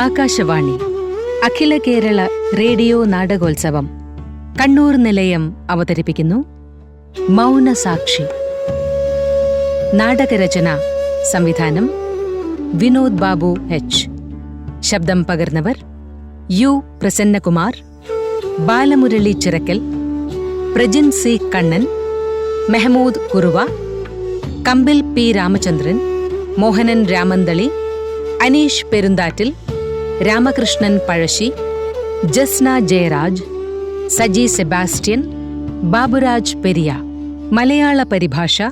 ആകാശവാണി അഖില കേരള റേഡിയോ നാടകോത്സവം കണ്ണൂർ നിലയം അവതരിപ്പിക്കുന്നു മൗനസാക്ഷി. നാടകരചന സംവിധാനം വിനോദ് ബാബു എച്ച്. ശബ്ദം പകർന്നവർ U Prasannakumar, Balamurali Chirakkal, Prajin C Kannan, Mehmood Kuruva, Kambil P Ramachandran, Mohanan Ramanthali, Aneesh Perunthattil, Ramakrishnan Pazhassi, Jasna Jayaraj, Saji Sebastian, Baburaj Periya. മലയാള പരിഭാഷ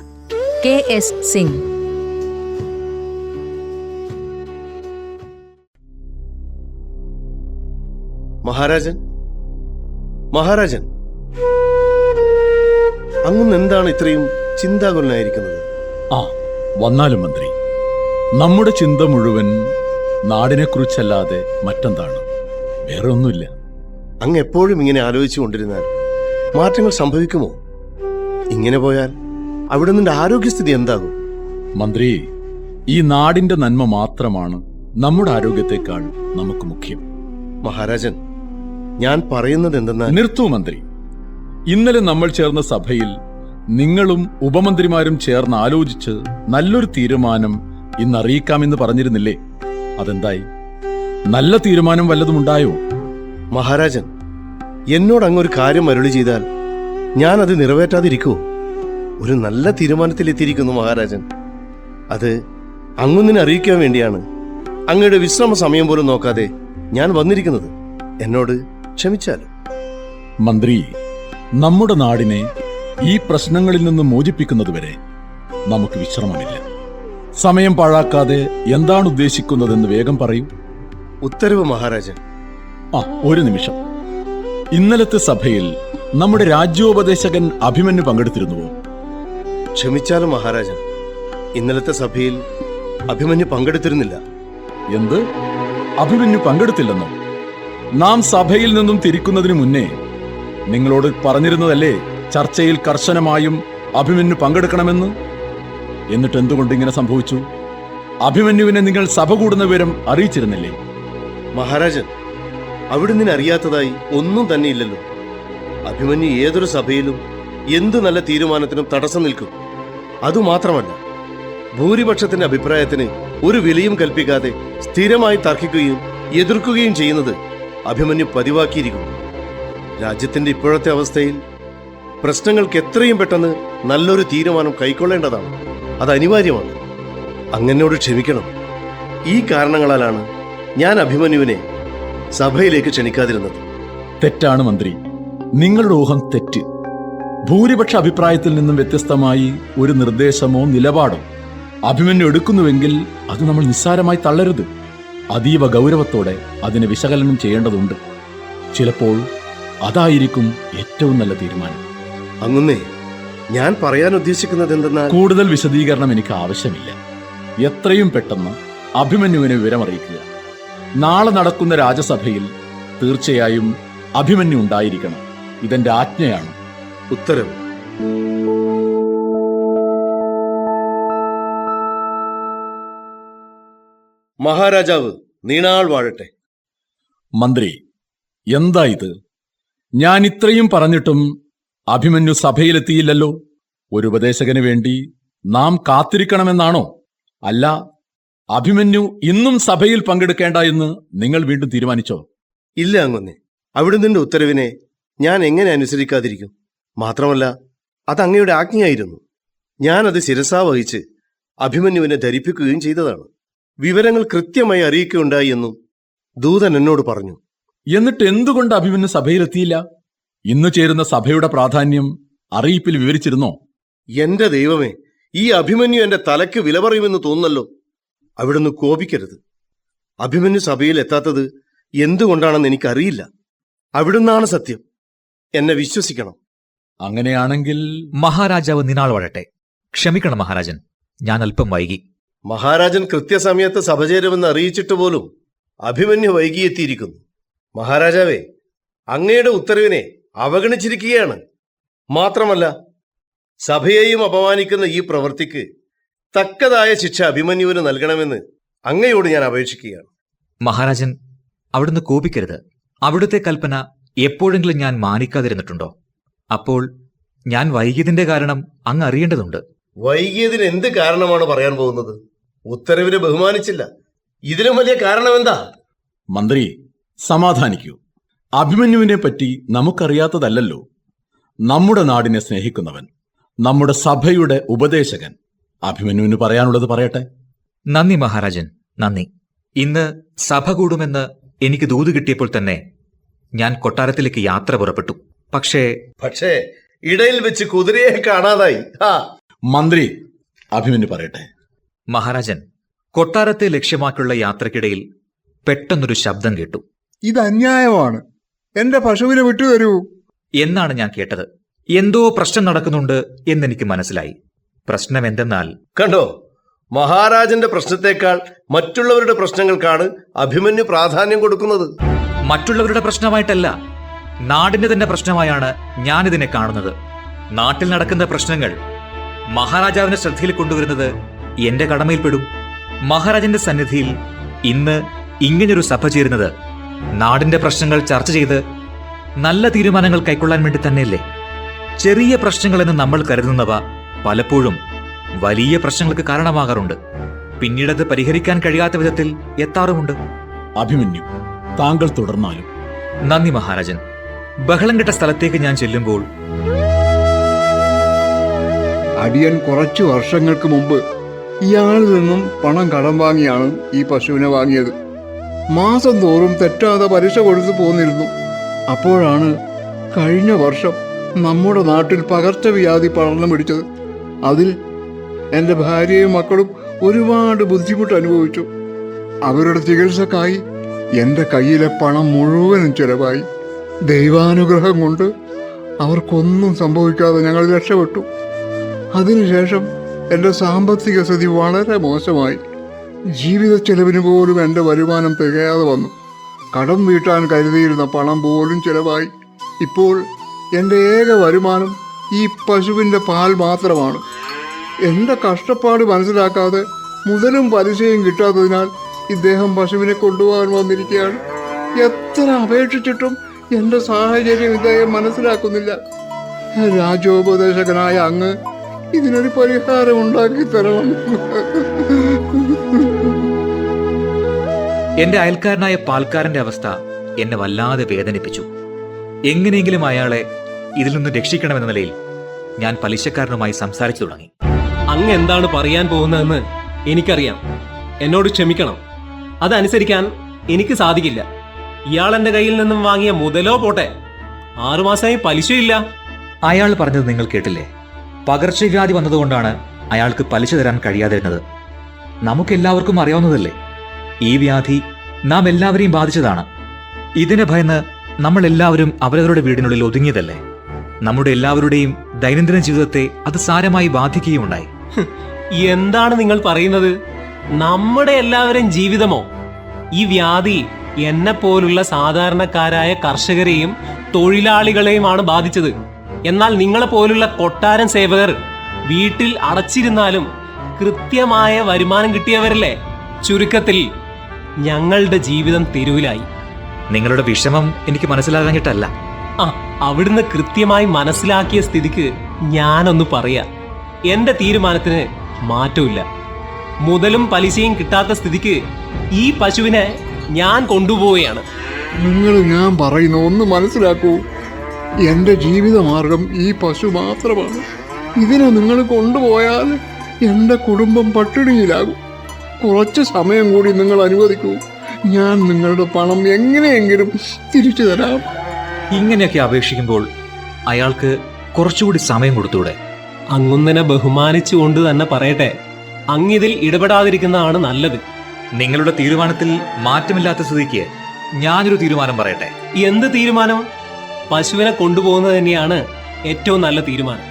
KS സിംഗ്. മഹാരാജൻ, മഹാരാജൻ, അങ്ങ് എന്താണ് ഇത്രയും ചിന്താകുലനായിരിക്കുന്നത്? വന്നാലും മന്ത്രി, നമ്മുടെ ചിന്ത മുഴുവൻ നാടിനെക്കുറിച്ചല്ലാതെ മറ്റെന്താണ്? വേറെ ഒന്നുമില്ല. അങ്ങ് എപ്പോഴും ഇങ്ങനെ ആലോചിച്ചു കൊണ്ടിരുന്നാൽ മാറ്റങ്ങൾ സംഭവിക്കുമോ? ഇങ്ങനെ പോയാൽ അവിടെ നിന്റെ ആരോഗ്യസ്ഥിതി എന്താകും? മന്ത്രി, ഈ നാടിന്റെ നന്മ മാത്രമാണ് നമ്മുടെ ആരോഗ്യത്തെക്കാൾ നമുക്ക് മുഖ്യം. മഹാരാജൻ, ഞാൻ പറയുന്നത് എന്തെന്നാൽ... നിർത്തൂ മന്ത്രി. ഇന്നലെ നമ്മൾ ചേർന്ന സഭയിൽ നിങ്ങളും ഉപമന്ത്രിമാരും ചേർന്ന് ആലോചിച്ച് നല്ലൊരു തീരുമാനം ഇന്ന് അറിയിക്കാമെന്ന് പറഞ്ഞിരുന്നില്ലേ? അതെന്തായി? നല്ല തീരുമാനം വല്ലതുമുണ്ടായോ? മഹാരാജൻ, എന്നോട് അങ്ങൊരു കാര്യം അരുളി ചെയ്താൽ ഞാൻ അത് നിറവേറ്റാതിരിക്കുമോ? ഒരു നല്ല തീരുമാനത്തിലെത്തിയിരിക്കുന്നു മഹാരാജൻ. അത് അങ്ങൊന്നിനെ അറിയിക്കാൻ വേണ്ടിയാണ് അങ്ങയുടെ വിശ്രമ സമയം പോലും നോക്കാതെ ഞാൻ വന്നിരിക്കുന്നത്. എന്നോട് ക്ഷമിച്ചാലും. മന്ത്രി, നമ്മുടെ നാടിനെ ഈ പ്രശ്നങ്ങളിൽ നിന്ന് മോചിപ്പിക്കുന്നതുവരെ നമുക്ക് വിശ്രമമില്ല. സമയം പാഴാക്കാതെ എന്താണ് ഉദ്ദേശിക്കുന്നതെന്ന് വേഗം പറയൂ. ഉത്തരവ് മഹാരാജൻ. ഒരു നിമിഷം. ഇന്നലത്തെ സഭയിൽ നമ്മുടെ രാജ്യോപദേശകൻ അഭിമന്യു പങ്കെടുത്തിരുന്നുവോ? ക്ഷമിച്ചാലും മഹാരാജൻ, ഇന്നലത്തെ സഭയിൽ അഭിമന്യു പങ്കെടുത്തിരുന്നില്ല. എന്ത്? അഭിമന്യു പങ്കെടുത്തില്ലെന്നോ? നാം സഭയിൽ നിന്നും തിരിക്കുന്നതിന് മുന്നേ നിങ്ങളോട് പറഞ്ഞിരുന്നതല്ലേ ചർച്ചയിൽ കർശനമായും അഭിമന്യു പങ്കെടുക്കണമെന്ന്? എന്നിട്ട് എന്തുകൊണ്ട് ഇങ്ങനെ സംഭവിച്ചു? അഭിമന്യുവിനെ നിങ്ങൾ സഭ കൂടുന്ന വിവരം അറിയിച്ചിരുന്നില്ലേ? മഹാരാജൻ, അവിടുന്ന് അറിയാത്തതായി ഒന്നും തന്നെ ഇല്ലല്ലോ. അഭിമന്യു ഏതൊരു സഭയിലും എന്തു നല്ല തീരുമാനത്തിനും തടസ്സം നിൽക്കും. അതുമാത്രമല്ല, ഭൂരിപക്ഷത്തിന്റെ അഭിപ്രായത്തിന് ഒരു വിലയും കൽപ്പിക്കാതെ സ്ഥിരമായി തർക്കിക്കുകയും എതിർക്കുകയും ചെയ്യുന്നത് അഭിമന്യു പതിവാക്കിയിരിക്കുന്നു. രാജ്യത്തിന്റെ ഇപ്പോഴത്തെ അവസ്ഥയിൽ പ്രശ്നങ്ങൾക്ക് എത്രയും പെട്ടെന്ന് നല്ലൊരു തീരുമാനം കൈക്കൊള്ളേണ്ടതാണ്. അത് അനിവാര്യമാണ്. അങ്ങനോട് ക്ഷമിക്കണം. ഈ കാരണങ്ങളാലാണ് ഞാൻ അഭിമന്യുവിനെ സഭയിലേക്ക് ക്ഷണിക്കാതിരുന്നത്. തെറ്റാണ് മന്ത്രി, നിങ്ങളുടെ ഊഹം തെറ്റ്. ഭൂരിപക്ഷ അഭിപ്രായത്തിൽ നിന്നും വ്യത്യസ്തമായി ഒരു നിർദ്ദേശമോ നിലപാടോ അഭിമന്യു എടുക്കുന്നുവെങ്കിൽ അത് നമ്മൾ നിസ്സാരമായി തള്ളരുത്. അതീവ ഗൗരവത്തോടെ അതിനെ വിശകലനം ചെയ്യേണ്ടതുണ്ട്. ചിലപ്പോൾ അതായിരിക്കും ഏറ്റവും നല്ല തീരുമാനം. അങ്ങുന്നേ, ഞാൻ പറയാൻ ഉദ്ദേശിക്കുന്നത് എന്തെന്നാൽ... കൂടുതൽ വിശദീകരണം എനിക്ക് ആവശ്യമില്ല. എത്രയും പെട്ടെന്ന് അഭിമന്യുവിനെ വിവരമറിയിക്കുക. നാളെ നടക്കുന്ന രാജസഭയിൽ തീർച്ചയായും അഭിമന്യു ഉണ്ടായിരിക്കണം. ഇതെന്റെ ആജ്ഞയാണ്. ഉത്തരവ്. മഹാരാജാവ് നീണാൾ വാഴട്ടെ. മന്ത്രി, എന്താ ഇത്? ഞാൻ ഇത്രയും പറഞ്ഞിട്ടും അഭിമന്യു സഭയിലെത്തിയില്ലല്ലോ. ഒരു ഉപദേശകന് വേണ്ടി നാം കാത്തിരിക്കണമെന്നാണോ? അല്ല, അഭിമന്യു ഇന്നും സഭയിൽ പങ്കെടുക്കേണ്ട എന്ന് നിങ്ങൾ വീണ്ടും തീരുമാനിച്ചോ? ഇല്ല അങ്ങൊന്നേ, അവിടുന്ന് ഉത്തരവിനെ ഞാൻ എങ്ങനെ അനുസരിക്കാതിരിക്കും? മാത്രമല്ല, അത് അങ്ങയുടെ ആജ്ഞയായിരുന്നു. ഞാനത് ശിരസാ വഹിച്ച് അഭിമന്യുവിനെ ധരിപ്പിക്കുകയും ചെയ്തതാണ്. വിവരങ്ങൾ കൃത്യമായി അറിയിക്കുകയുണ്ടായി എന്നും ദൂതൻ എന്നോട് പറഞ്ഞു. എന്നിട്ട് എന്തുകൊണ്ട് അഭിമന്യു സഭയിലെത്തിയില്ല? ഇന്ന് ചേരുന്ന സഭയുടെ പ്രാധാന്യം അറിയിപ്പിൽ വിവരിച്ചിരുന്നോ? എന്റെ ദൈവമേ, ഈ അഭിമന്യു എന്റെ തലയ്ക്ക് വില പറയുമെന്ന് തോന്നുന്നല്ലോ. അവിടുന്ന് കോപിക്കരുത്. അഭിമന്യു സഭയിൽ എത്താത്തത് എന്തുകൊണ്ടാണെന്ന് എനിക്കറിയില്ല. അവിടുന്നാണ് സത്യം. എന്നെ വിശ്വസിക്കണം. അങ്ങനെയാണെങ്കിൽ... മഹാരാജാവ് നിനാൾ വാഴട്ടെ. ക്ഷമിക്കണം മഹാരാജൻ, ഞാൻ അല്പം വൈകി. മഹാരാജൻ കൃത്യസമയത്ത് സഭ ചേരുമെന്ന് അറിയിച്ചിട്ട് പോലും അഭിമന്യു വൈകിയെത്തിയിരിക്കുന്നു. മഹാരാജാവേ, അങ്ങയുടെ ഉത്തരവിനെ അവഗണിച്ചിരിക്കുകയാണ്. മാത്രമല്ല, സഭയെയും അപമാനിക്കുന്ന ഈ പ്രവൃത്തിക്ക് തക്കതായ ശിക്ഷ അഭിമന്യുവിന് നൽകണമെന്ന് അങ്ങയോട് ഞാൻ അപേക്ഷിക്കുകയാണ്. മഹാരാജൻ, അവിടുന്ന് കോപിക്കരുത്. അവിടുത്തെ കൽപ്പന എപ്പോഴെങ്കിലും ഞാൻ മാനിക്കാതിരുന്നിട്ടുണ്ടോ? അപ്പോൾ ഞാൻ വൈകിയതിന്റെ കാരണം അങ്ങ് അറിയേണ്ടതുണ്ട്. വൈകിയതിന് എന്ത് കാരണമാണ് പറയാൻ പോകുന്നത്? ഉത്തരവിനെ ബഹുമാനിച്ചില്ല. ഇതിലും വലിയ കാരണം എന്താ? മന്ത്രി, സമാധാനിക്കൂ. അഭിമന്യുവിനെ പറ്റി നമുക്കറിയാത്തതല്ലല്ലോ. നമ്മുടെ നാടിനെ സ്നേഹിക്കുന്നവൻ, നമ്മുടെ സഭയുടെ ഉപദേശകൻ. അഭിമന്യുവിന് പറയാനുള്ളത് പറയട്ടെ. നന്ദി മഹാരാജൻ, നന്ദി. ഇന്ന് സഭ കൂടുമെന്ന് എനിക്ക് ദൂത് കിട്ടിയപ്പോൾ തന്നെ ഞാൻ കൊട്ടാരത്തിലേക്ക് യാത്ര പുറപ്പെട്ടു. പക്ഷേ ഇടയിൽ വെച്ച് കുതിരയെ കാണാതായി. മന്ത്രി, അഭിമന്യു പറയട്ടെ. മഹാരാജൻ, കൊട്ടാരത്തെ ലക്ഷ്യമാക്കിയുള്ള യാത്രക്കിടയിൽ പെട്ടെന്നൊരു ശബ്ദം കേട്ടു. ഇത് അന്യായമാണ്. എന്റെ പശുവിനെ വിട്ടുതരൂ എന്നാണ് ഞാൻ കേട്ടത്. എന്തോ പ്രശ്നം നടക്കുന്നുണ്ട് എന്നെനിക്ക് മനസ്സിലായി. പ്രശ്നം എന്തെന്നാൽ, കണ്ടോ, മഹാരാജന്റെ പ്രശ്നത്തെക്കാൾ മറ്റുള്ളവരുടെ പ്രശ്നങ്ങൾക്കാണ് അഭിമന്യു പ്രാധാന്യം കൊടുക്കുന്നത്. മറ്റുള്ളവരുടെ പ്രശ്നമായിട്ടല്ല, നാടിന്റെ തന്നെ പ്രശ്നമായാണ് ഞാനിതിനെ കാണുന്നത്. നാട്ടിൽ നടക്കുന്ന പ്രശ്നങ്ങൾ മഹാരാജാവിന്റെ ശ്രദ്ധയിൽ കൊണ്ടുവരുന്നത് എന്റെ കടമയിൽപ്പെടും. മഹാരാജന്റെ സന്നിധിയിൽ ഇന്ന് ഇങ്ങനൊരു സഭ ചേരുന്നത് നാടിന്റെ പ്രശ്നങ്ങൾ ചർച്ച ചെയ്ത് നല്ല തീരുമാനങ്ങൾ കൈക്കൊള്ളാൻ വേണ്ടി തന്നെയല്ലേ? ചെറിയ പ്രശ്നങ്ങളെന്ന് നമ്മൾ കരുതുന്നവ പലപ്പോഴും വലിയ പ്രശ്നങ്ങൾക്ക് കാരണമാകാറുണ്ട്. പിന്നീടത് പരിഹരിക്കാൻ കഴിയാത്ത വിധത്തിൽ എത്താറുമുണ്ട്. അഭിമന്യു, താങ്കൾ തുടർന്നാലും. നന്ദി മഹാരാജൻ. ബഹളം കെട്ട സ്ഥലത്തേക്ക് ഞാൻ ചെല്ലുമ്പോൾ അടിയൻ കുറച്ചു വർഷങ്ങൾക്ക് മുമ്പ് ഇയാളിൽ നിന്നും പണം കടം വാങ്ങിയാണ് ഈ പശുവിനെ വാങ്ങിയത്. മാസം തോറും തെറ്റാതെ പലിശ കൊടുത്തു പോന്നിരുന്നു. അപ്പോഴാണ് കഴിഞ്ഞ വർഷം നമ്മുടെ നാട്ടിൽ പകർച്ചവ്യാധി പടർന്നു പിടിച്ചത്. അതിൽ എൻ്റെ ഭാര്യയും മക്കളും ഒരുപാട് ബുദ്ധിമുട്ട് അനുഭവിച്ചു. അവരുടെ ചികിത്സക്കായി എൻ്റെ കയ്യിലെ പണം മുഴുവനും ചെലവായി. ദൈവാനുഗ്രഹം കൊണ്ട് അവർക്കൊന്നും സംഭവിക്കാതെ ഞങ്ങൾ രക്ഷപ്പെട്ടു. അതിനുശേഷം എൻ്റെ സാമ്പത്തിക സ്ഥിതി വളരെ മോശമായി. ജീവിത ചെലവിന് പോലും എൻ്റെ വരുമാനം തികയാതെ വന്നു. കടം വീട്ടാൻ കരുതിയിരുന്ന പണം പോലും ചെലവായി. ഇപ്പോൾ എൻ്റെ ഏക വരുമാനം ഈ പശുവിൻ്റെ പാൽ മാത്രമാണ്. എൻ്റെ കഷ്ടപ്പാട് മനസ്സിലാക്കാതെ മുതലും പലിശയും കിട്ടാത്തതിനാൽ ഇദ്ദേഹം പശുവിനെ കൊണ്ടുപോകാൻ വന്നിരിക്കുകയാണ്. എത്ര അപേക്ഷിച്ചിട്ടും എൻ്റെ സാഹചര്യം ഇദ്ദേഹം മനസ്സിലാക്കുന്നില്ല. രാജോപദേശകനായ അങ്ങ് ഇതിനൊരു പരിഹാരം ഉണ്ടാക്കി തരണം. എന്റെ അയൽക്കാരനായ പാൽക്കാരന്റെ അവസ്ഥ എന്നെ വല്ലാതെ വേദനിപ്പിച്ചു. എങ്ങനെയെങ്കിലും അയാളെ ഇതിൽ നിന്ന് രക്ഷിക്കണമെന്ന നിലയിൽ ഞാൻ പലിശക്കാരനുമായി സംസാരിച്ചു തുടങ്ങി. അങ്ങ് എന്താണ് പറയാൻ പോകുന്നതെന്ന് എനിക്കറിയാം. എന്നോട് ക്ഷമിക്കണം. അതനുസരിക്കാൻ എനിക്ക് സാധിക്കില്ല. ഇയാൾ എന്റെ കയ്യിൽ നിന്നും വാങ്ങിയ മുതലോ പോട്ടെ, 6 മാസമായി പലിശയില്ല. അയാൾ പറഞ്ഞത് നിങ്ങൾ കേട്ടില്ലേ? പകർച്ചവ്യാധി വന്നതുകൊണ്ടാണ് അയാൾക്ക് പലിശ തരാൻ കഴിയാതിരുന്നത്. നമുക്കെല്ലാവർക്കും അറിയാവുന്നതല്ലേ, ഈ വ്യാധി നാം എല്ലാവരെയും ബാധിച്ചതാണ്. ഇതിനെ ഭയന്ന് നമ്മൾ എല്ലാവരും അവരവരുടെ വീടിനുള്ളിൽ ഒതുങ്ങിയതല്ലേ. നമ്മുടെ എല്ലാവരുടെയും ദൈനംദിന ജീവിതത്തെ അത് സാരമായി ബാധിക്കുകയുണ്ടായി. എന്താണ് നിങ്ങൾ പറയുന്നത്? നമ്മുടെ എല്ലാവരും ജീവിതമോ? ഈ വ്യാധി എന്നെ പോലുള്ള സാധാരണക്കാരായ കർഷകരെയും തൊഴിലാളികളെയുമാണ് ബാധിച്ചത്. എന്നാൽ നിങ്ങളെ പോലുള്ള കൊട്ടാരം സേവകർ വീട്ടിൽ അടച്ചിരുന്നാലും കൃത്യമായ വരുമാനം കിട്ടിയവരല്ലേ. ചുരുക്കത്തിൽ ഞങ്ങളുടെ ജീവിതം തെരുവിലായി. നിങ്ങളുടെ വിഷമം എനിക്ക് മനസ്സിലാകാഞ്ഞിട്ടല്ല. അവിടുന്ന് കൃത്യമായി മനസ്സിലാക്കിയ സ്ഥിതിക്ക് ഞാനൊന്ന് പറയാ. എന്റെ തീരുമാനത്തിന് മാറ്റമില്ല. മുതലും പലിശയും കിട്ടാത്ത സ്ഥിതിക്ക് ഈ പശുവിനെ ഞാൻ കൊണ്ടുപോവുകയാണ്. നിങ്ങൾ ഞാൻ പറയുന്ന ഒന്ന് മനസ്സിലാക്കൂ. എൻ്റെ ജീവിതമാർഗം ഈ പശു മാത്രമാണ്. ഇതിനെ നിങ്ങൾ കൊണ്ടുപോയാൽ എൻ്റെ കുടുംബം പട്ടിണിയിലാകും. കുറച്ച് സമയം കൂടി നിങ്ങൾ അനുവദിക്കൂ. ഞാൻ നിങ്ങളുടെ പണം എങ്ങനെയെങ്കിലും തിരിച്ചു തരാം. ഇങ്ങനെയൊക്കെ അപേക്ഷിക്കുമ്പോൾ അയാൾക്ക് കുറച്ചുകൂടി സമയം കൊടുത്തൂടെ? അങ്ങുന്നനെ ബഹുമാനിച്ചുകൊണ്ട് തന്നെ പറയട്ടെ, അങ്ങിതിൽ ഇടപെടാതിരിക്കുന്നതാണ് നല്ലത്. നിങ്ങളുടെ തീരുമാനത്തിൽ മാറ്റമില്ലാത്ത സ്ഥിതിക്ക് ഞാനൊരു തീരുമാനം പറയട്ടെ. എന്ത് തീരുമാനം? പശുവിനെ കൊണ്ടുപോകുന്നത് തന്നെയാണ് ഏറ്റവും നല്ല തീരുമാനം.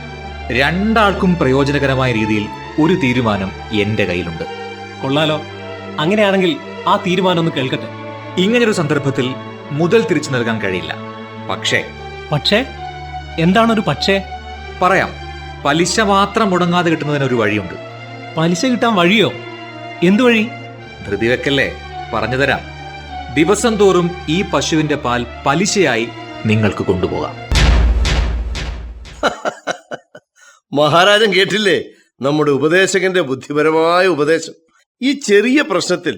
രണ്ടാൾക്കും പ്രയോജനകരമായ രീതിയിൽ ഒരു തീരുമാനം എന്റെ കയ്യിലുണ്ട്. കൊള്ളാലോ. അങ്ങനെയാണെങ്കിൽ ആ തീരുമാനം ഒന്ന് കേൾക്കട്ടെ. ഇങ്ങനൊരു സന്ദർഭത്തിൽ മുതൽ തിരിച്ചു നൽകാൻ കഴിയില്ല. പക്ഷേ എന്താണൊരു പക്ഷേ? പറയാം. പലിശ മാത്രം മുടങ്ങാതെ കിട്ടുന്നതിനൊരു വഴിയുണ്ട്. പലിശ കിട്ടാൻ വഴിയോ? എന്തു വഴി? ധൃതി വെക്കല്ലേ, പറഞ്ഞുതരാം. ദിവസം തോറും ഈ പശുവിന്റെ പാൽ പലിശയായി നിങ്ങൾക്ക് കൊണ്ടുപോകാം. മഹാരാജൻ കേട്ടില്ലേ നമ്മുടെ ഉപദേശകന്റെ ബുദ്ധിപരമായ ഉപദേശം? ഈ ചെറിയ പ്രശ്നത്തിൽ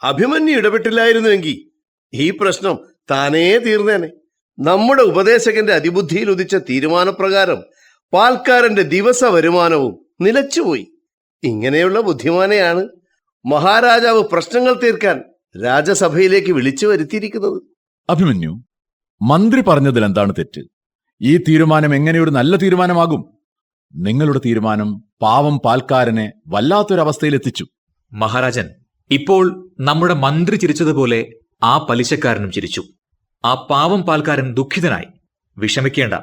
അഭിമന്യു ഇടപെട്ടില്ലായിരുന്നുവെങ്കിൽ ഈ പ്രശ്നം താനേ തീർന്നേനെ. നമ്മുടെ ഉപദേശകന്റെ അതിബുദ്ധിയിൽ ഉദിച്ച തീരുമാനപ്രകാരം പാൽക്കാരന്റെ ദിവസ വരുമാനവും നിലച്ചുപോയി. ഇങ്ങനെയുള്ള ബുദ്ധിമാനെയാണ് മഹാരാജാവ് പ്രശ്നങ്ങൾ തീർക്കാൻ രാജസഭയിലേക്ക് വിളിച്ചു വരുത്തിയിരിക്കുന്നത്. അഭിമന്യു, മന്ത്രി പറഞ്ഞതിൽ എന്താണ് തെറ്റ്? ഈ തീരുമാനം എങ്ങനെയൊരു നല്ല തീരുമാനമാകും? നിങ്ങളുടെ തീരുമാനം പാവം പാൽക്കാരനെ വല്ലാത്തൊരവസ്ഥയിലെത്തിച്ചു. മഹാരാജൻ, ഇപ്പോൾ നമ്മുടെ മന്ത്രി ചിരിച്ചതുപോലെ ആ പലിശക്കാരനും ചിരിച്ചു. ആ പാവം പാൽക്കാരൻ ദുഃഖിതനായി. വിഷമിക്കേണ്ട,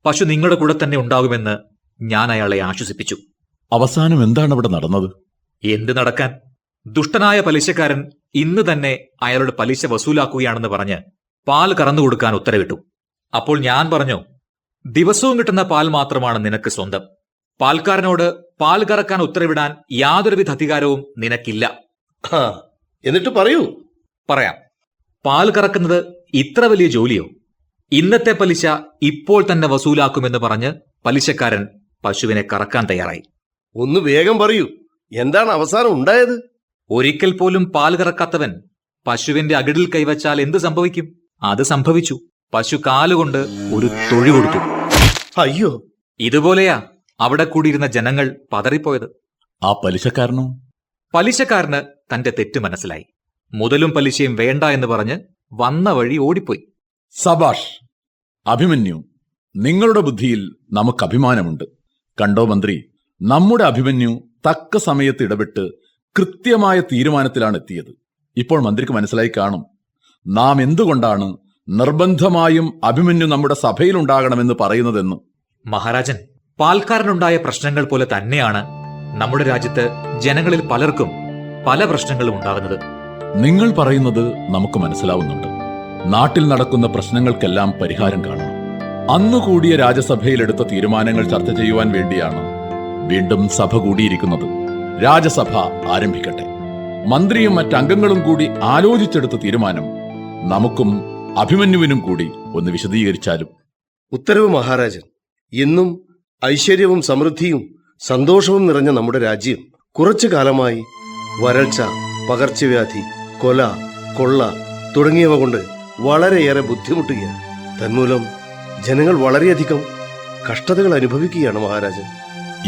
പശു നിങ്ങളുടെ കൂടെ തന്നെ ഉണ്ടാകുമെന്ന് ഞാൻ അയാളെ ആശ്വസിപ്പിച്ചു. അവസാനം എന്താണ് അവിടെ നടന്നത്? എന്ത് നടക്കാൻ? ദുഷ്ടനായ പലിശക്കാരൻ ഇന്ന് തന്നെ അയാളുടെ പലിശ വസൂലാക്കുകയാണെന്ന് പറഞ്ഞ് പാൽ കറന്നു കൊടുക്കാൻ ഉത്തരവിട്ടു. അപ്പോൾ ഞാൻ പറഞ്ഞു, ദിവസവും കിട്ടുന്ന പാൽ മാത്രമാണ് നിനക്ക് സ്വന്തം. പാൽക്കാരനോട് പാൽ കറക്കാൻ ഉത്തരവിടാൻ യാതൊരുവിധ അധികാരവും നിനക്കില്ല. എന്നിട്ട് പറയൂ. പറയാം. പാൽ കറക്കുന്നത് ഇത്ര വലിയ ജോലിയോ? ഇന്നത്തെ പലിശ ഇപ്പോൾ തന്നെ വസൂലാക്കുമെന്ന് പറഞ്ഞ് പലിശക്കാരൻ പശുവിനെ കറക്കാൻ തയ്യാറായി. ഒന്ന് വേഗം പറയൂ, എന്താണ് അവസാനം ഉണ്ടായത്? ഒരിക്കൽ പോലും പാൽ കറക്കാത്തവൻ പശുവിന്റെ അകിടിൽ കൈവച്ചാൽ എന്ത് സംഭവിക്കും? അത് സംഭവിച്ചു. പശു കാലുകൊണ്ട് ഒരു തൊഴി കൊടുത്തു. അയ്യോ! ഇതുപോലെയാ അവിടെ കൂടിയിരുന്ന ജനങ്ങൾ പതറിപ്പോയത്. ആ പലിശക്കാരനോ? പലിശക്കാരന് തന്റെ തെറ്റ് മനസ്സിലായി. മുതലും പലിശയും വേണ്ട എന്ന് പറഞ്ഞ് വന്ന വഴി ഓടിപ്പോയി. സബാഷ്! അഭിമന്യു, നിങ്ങളുടെ ബുദ്ധിയിൽ നമുക്ക് അഭിമാനമുണ്ട്. കണ്ടോ മന്ത്രി, നമ്മുടെ അഭിമന്യു തക്ക സമയത്ത് ഇടപെട്ട് കൃത്യമായ തീരുമാനത്തിലാണ് എത്തിയത്. ഇപ്പോൾ മന്ത്രിക്ക് മനസ്സിലായി കാണും നാം എന്തുകൊണ്ടാണ് നിർബന്ധമായും അഭിമന്യു നമ്മുടെ സഭയിലുണ്ടാകണമെന്ന് പറയുന്നതെന്ന്. മഹാരാജൻ, പാൽക്കാരനുണ്ടായ പ്രശ്നങ്ങൾ പോലെ തന്നെയാണ് നമ്മുടെ രാജ്യത്ത് ജനങ്ങളിൽ പലർക്കും പല പ്രശ്നങ്ങളും ഉണ്ടാകുന്നത്. നിങ്ങൾ പറയുന്നത് നമുക്ക് മനസ്സിലാവുന്നുണ്ട്. നാട്ടിൽ നടക്കുന്ന പ്രശ്നങ്ങൾക്കെല്ലാം പരിഹാരം കാണണം. അന്നു കൂടിയ രാജസഭയിലെടുത്ത തീരുമാനങ്ങൾ ചർച്ച ചെയ്യുവാൻ വേണ്ടിയാണ് വീണ്ടും സഭ കൂടിയിരിക്കുന്നത്. രാജസഭ ആരംഭിക്കട്ടെ. മന്ത്രിയും മറ്റംഗങ്ങളും കൂടി ആലോചിച്ചെടുത്ത തീരുമാനം നമുക്കും അഭിമന്യുവിനും കൂടി ഒന്ന് വിശദീകരിച്ചാലും. ഉത്തരവ് മഹാരാജൻ. എന്നും ഐശ്വര്യവും സമൃദ്ധിയും സന്തോഷവും നിറഞ്ഞ നമ്മുടെ രാജ്യം കുറച്ചു കാലമായി വരൾച്ച, പകർച്ചവ്യാധി, കൊല, കൊള്ള തുടങ്ങിയവ കൊണ്ട് വളരെയേറെ ബുദ്ധിമുട്ടുകയാണ്. തന്മൂലം ജനങ്ങൾ വളരെയധികം കഷ്ടതകൾ അനുഭവിക്കുകയാണ് മഹാരാജൻ.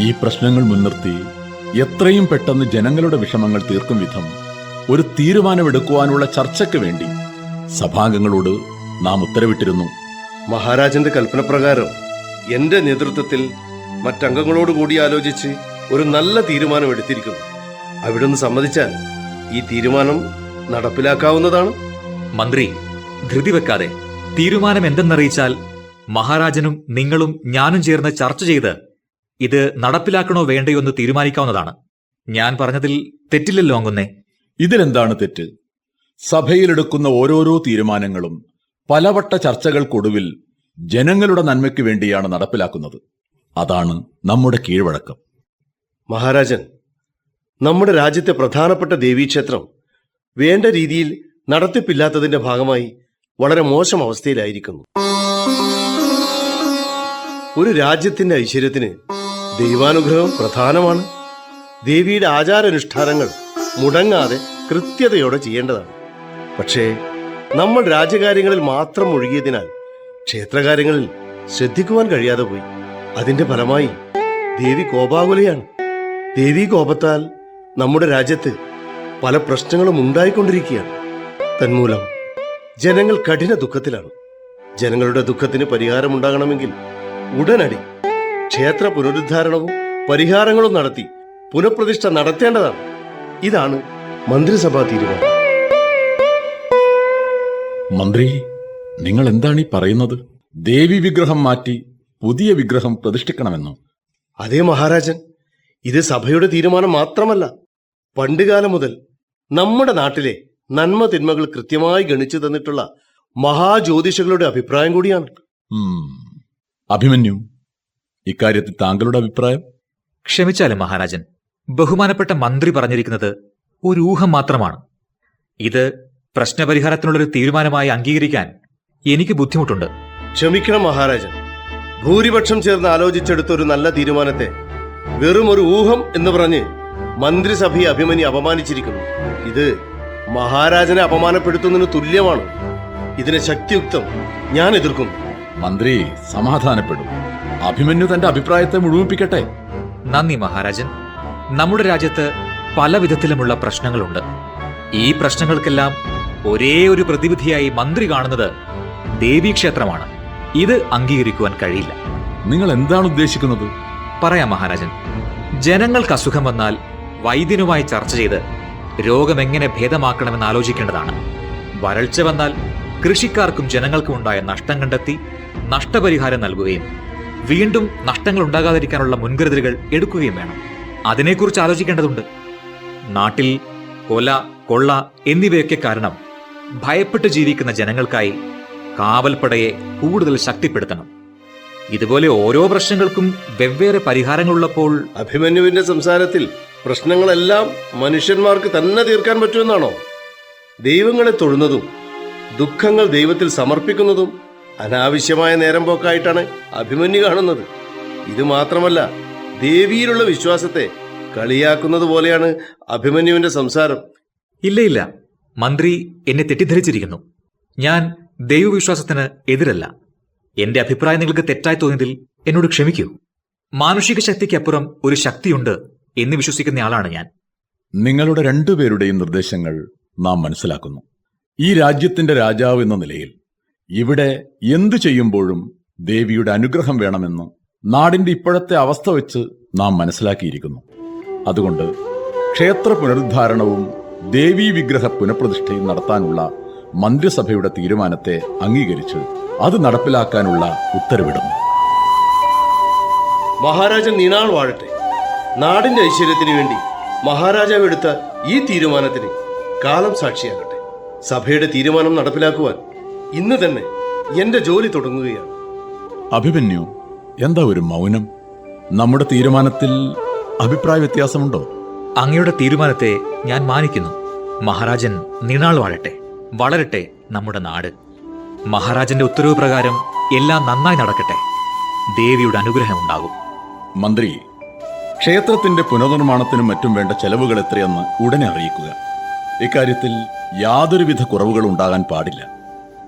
ഈ പ്രശ്നങ്ങൾ മുൻനിർത്തി എത്രയും പെട്ടെന്ന് ജനങ്ങളുടെ വിഷമങ്ങൾ തീർക്കും വിധം ഒരു തീരുമാനമെടുക്കുവാനുള്ള ചർച്ചയ്ക്ക് വേണ്ടി സഭാംഗങ്ങളോട് നാം ഉത്തരവിട്ടിരുന്നു. മഹാരാജന്റെ കൽപ്പനപ്രകാരം എന്റെ നേതൃത്വത്തിൽ മറ്റംഗങ്ങളോട് കൂടി ആലോചിച്ച് ഒരു നല്ല തീരുമാനം എടുത്തിരിക്കുന്നു. അവിടുന്ന് സമ്മതിച്ചാൽ ഈ തീരുമാനം നടപ്പിലാക്കാവുന്നതാണ്. മന്ത്രി, ധൃതി വെക്കാതെ തീരുമാനം എന്തെന്നറിയിച്ചാൽ മഹാരാജനും നിങ്ങളും ഞാനും ചേർന്ന് ചർച്ച ചെയ്ത് ഇത് നടപ്പിലാക്കണോ വേണ്ടയോ എന്ന് തീരുമാനിക്കാവുന്നതാണ്. ഞാൻ പറഞ്ഞതിൽ തെറ്റില്ലല്ലോ അങ്ങുന്നേ? ഇതിലെന്താണ് തെറ്റ്? സഭയിലെടുക്കുന്ന ഓരോരോ തീരുമാനങ്ങളും പലവട്ട ചർച്ചകൾക്കൊടുവിൽ ജനങ്ങളുടെ നന്മയ്ക്ക് വേണ്ടിയാണ് നടപ്പിലാക്കുന്നത്. അതാണ് നമ്മുടെ കീഴ്വഴക്കം. മഹാരാജൻ, നമ്മുടെ രാജ്യത്തെ പ്രധാനപ്പെട്ട ദേവീക്ഷേത്രം വേണ്ട രീതിയിൽ നടത്തിപ്പില്ലാത്തതിന്റെ ഭാഗമായി വളരെ മോശം അവസ്ഥയിലായിരിക്കുന്നു. ഒരു രാജ്യത്തിന്റെ ഐശ്വര്യത്തിന് ദൈവാനുഗ്രഹം പ്രധാനമാണ്. ദേവിയുടെ ആചാരാനുഷ്ഠാനങ്ങൾ മുടങ്ങാതെ കൃത്യതയോടെ ചെയ്യേണ്ടതാണ്. പക്ഷേ നമ്മൾ രാജ്യകാര്യങ്ങളിൽ മാത്രം ഒഴുകിയതിനാൽ ക്ഷേത്രകാര്യങ്ങളിൽ ശ്രദ്ധിക്കുവാൻ കഴിയാതെ പോയി. അതിന്റെ ഫലമായി ദേവി കോപാകുലയാണ്. ദേവീ കോപത്താൽ നമ്മുടെ രാജ്യത്ത് പല പ്രശ്നങ്ങളും ഉണ്ടായിക്കൊണ്ടിരിക്കുകയാണ്. തന്മൂലം ജനങ്ങൾ കഠിന ദുഃഖത്തിലാണ്. ജനങ്ങളുടെ ദുഃഖത്തിന് പരിഹാരമുണ്ടാകണമെങ്കിൽ ഉടനടി ക്ഷേത്ര പുനരുദ്ധാരണവും പരിഹാരങ്ങളും നടത്തി പുനഃപ്രതിഷ്ഠ നടത്തേണ്ടതാണ്. ഇതാണ് മന്ത്രിസഭാ തീരുമാനം. മന്ത്രി, നിങ്ങൾ എന്താണ് ഈ പറയുന്നത്? ദേവി വിഗ്രഹം മാറ്റി പുതിയ വിഗ്രഹം പ്രതിഷ്ഠിക്കണമെന്നോ? അതേ മഹാരാജൻ, ഇത് സഭയുടെ തീരുമാനം മാത്രമല്ല, പണ്ടുകാലം മുതൽ നമ്മുടെ നാട്ടിലെ നന്മ തിന്മകൾ കൃത്യമായി ഗണിച്ചു തന്നിട്ടുള്ള മഹാജ്യോതിഷകളുടെ അഭിപ്രായം കൂടിയാണ്. അഭിമന്യു, ഇക്കാര്യത്തിൽ താങ്കളുടെ അഭിപ്രായം? ക്ഷമിച്ചാലും മഹാരാജൻ, ബഹുമാനപ്പെട്ട മന്ത്രി പറഞ്ഞിരിക്കുന്നത് ഒരു ഊഹം മാത്രമാണ്. ഇത് പ്രശ്നപരിഹാരത്തിനുള്ളൊരു തീരുമാനമായി അംഗീകരിക്കാൻ എനിക്ക് ബുദ്ധിമുട്ടുണ്ട്. ക്ഷമിക്കണം മഹാരാജൻ, ഭൂരിപക്ഷം ചേർന്ന് ആലോചിച്ചെടുത്ത ഒരു നല്ല തീരുമാനത്തെ വെറും ഒരു ഊഹം എന്ന് പറഞ്ഞ് മന്ത്രിസഭയെ അഭിമന്യു അപമാനിച്ചിരിക്കുന്നു. ഇത് മഹാരാജനെ അപമാനപ്പെടുത്തുന്നതിന് തുല്യമാണ്. ഇതിനെ ശക്തിയുക്തം ഞാൻ എതിർക്കുന്നു. മന്ത്രി സമാധാനപ്പെടും. അഭിമന്യു തന്റെ അഭിപ്രായത്തെ മുഴുമിപ്പിക്കട്ടെ. നന്ദി മഹാരാജൻ. നമ്മുടെ രാജ്യത്ത് പല വിധത്തിലുമുള്ള പ്രശ്നങ്ങളുണ്ട്. ഈ പ്രശ്നങ്ങൾക്കെല്ലാം ഒരേ ഒരു പ്രതിവിധിയായി മന്ത്രി കാണുന്നത് ദേവീക്ഷേത്രമാണ്. ഇത് അംഗീകരിക്കുവാൻ കഴിയില്ല. നിങ്ങൾ എന്താണ് ഉദ്ദേശിക്കുന്നത്? പറയാം മഹാരാജൻ. ജനങ്ങൾക്ക് അസുഖം വന്നാൽ വൈദ്യനുമായി ചർച്ച ചെയ്ത് രോഗമെങ്ങനെ ഭേദമാക്കണമെന്ന് ആലോചിക്കേണ്ടതാണ്. വരൾച്ച വന്നാൽ കൃഷിക്കാർക്കും ജനങ്ങൾക്കും ഉണ്ടായ നഷ്ടം കണ്ടെത്തി നഷ്ടപരിഹാരം നൽകുകയും വീണ്ടും നഷ്ടങ്ങൾ ഉണ്ടാകാതിരിക്കാനുള്ള മുൻകരുതലുകൾ എടുക്കുകയും വേണം. അതിനെക്കുറിച്ച് ആലോചിക്കേണ്ടതുണ്ട്. നാട്ടിൽ കൊല, കൊള്ള എന്നിവയൊക്കെ കാരണം ഭയപ്പെട്ട് ജീവിക്കുന്ന ജനങ്ങൾക്കായി കാവൽപ്പടയെ കൂടുതൽ ശക്തിപ്പെടുത്തണം. ഇതുപോലെ ഓരോ പ്രശ്നങ്ങൾക്കും വെവ്വേറെ പരിഹാരങ്ങളുള്ളപ്പോൾ അഭിമന്യുവിന്റെ സംസാരത്തിൽ പ്രശ്നങ്ങളെല്ലാം മനുഷ്യന്മാർക്ക് തന്നെ തീർക്കാൻ പറ്റുമെന്നാണോ? ദൈവങ്ങളെ തൊഴുന്നതും ദുഃഖങ്ങൾ ദൈവത്തിൽ സമർപ്പിക്കുന്നതും അനാവശ്യമായ നേരം പോക്കായിട്ടാണ് അഭിമന്യു കാണുന്നത്. ഇത് മാത്രമല്ല, ദേവിയിലുള്ള വിശ്വാസത്തെ കളിയാക്കുന്നത് പോലെയാണ് അഭിമന്യുവിന്റെ സംസാരം. ഇല്ല, മന്ത്രി എന്നെ തെറ്റിദ്ധരിച്ചിരിക്കുന്നു. ഞാൻ ദൈവവിശ്വാസത്തിന് എതിരല്ല. എന്റെ അഭിപ്രായം നിങ്ങൾക്ക് തെറ്റായി തോന്നിയതിൽ എന്നോട് ക്ഷമിക്കൂ. മാനുഷിക ശക്തിക്കപ്പുറം ഒരു ശക്തിയുണ്ട് എന്ന് വിശ്വസിക്കുന്നയാളാണ് ഞാൻ. നിങ്ങളുടെ രണ്ടുപേരുടെയും നിർദ്ദേശങ്ങൾ നാം മനസ്സിലാക്കുന്നു. ഈ രാജ്യത്തിന്റെ രാജാവ് എന്ന നിലയിൽ ഇവിടെ എന്തു ചെയ്യുമ്പോഴും ദേവിയുടെ അനുഗ്രഹം വേണമെന്ന് നാടിന്റെ ഇപ്പോഴത്തെ അവസ്ഥ വെച്ച് നാം മനസ്സിലാക്കിയിരിക്കുന്നു. അതുകൊണ്ട് ക്ഷേത്ര പുനരുദ്ധാരണവും ദേവീ വിഗ്രഹ പുനഃപ്രതിഷ്ഠയും നടത്താനുള്ള മന്ത്രിസഭയുടെ തീരുമാനത്തെ അംഗീകരിച്ച് അത് നടപ്പിലാക്കാനുള്ള ഉത്തരവിടുന്നു. മഹാരാജൻ നീണാൾ വാഴട്ടെ. നാടിന്റെ ഐശ്വര്യത്തിന് വേണ്ടി മഹാരാജാവ് എടുത്ത ഈ തീരുമാനത്തിന് കാലം സാക്ഷിയാകട്ടെ. സഭയുടെ തീരുമാനം നടപ്പിലാക്കുവാൻ ഇന്ന് തന്നെ എന്റെ ജോലി തുടങ്ങുകയാണ്. അഭിമന്യു, എന്താ ഒരു മൗനം? നമ്മുടെ തീരുമാനത്തിൽ അഭിപ്രായ വ്യത്യാസമുണ്ടോ? അങ്ങയുടെ തീരുമാനത്തെ ഞാൻ മാനിക്കുന്നു. മഹാരാജൻ നീണാൾ വാഴട്ടെ. വളരട്ടെ നമ്മുടെ നാട്. മഹാരാജന്റെ ഉത്തരവ് പ്രകാരം എല്ലാം നന്നായി നടക്കട്ടെ. ദേവിയുടെ അനുഗ്രഹം ഉണ്ടാകും. മന്ത്രി, ക്ഷേത്രത്തിന്റെ പുനർനിർമ്മാണത്തിനും മറ്റും വേണ്ട ചെലവുകൾ എത്രയെന്ന് ഉടനെ അറിയിക്കുക. ഇക്കാര്യത്തിൽ യാതൊരുവിധ കുറവുകളും ഉണ്ടാകാൻ പാടില്ല.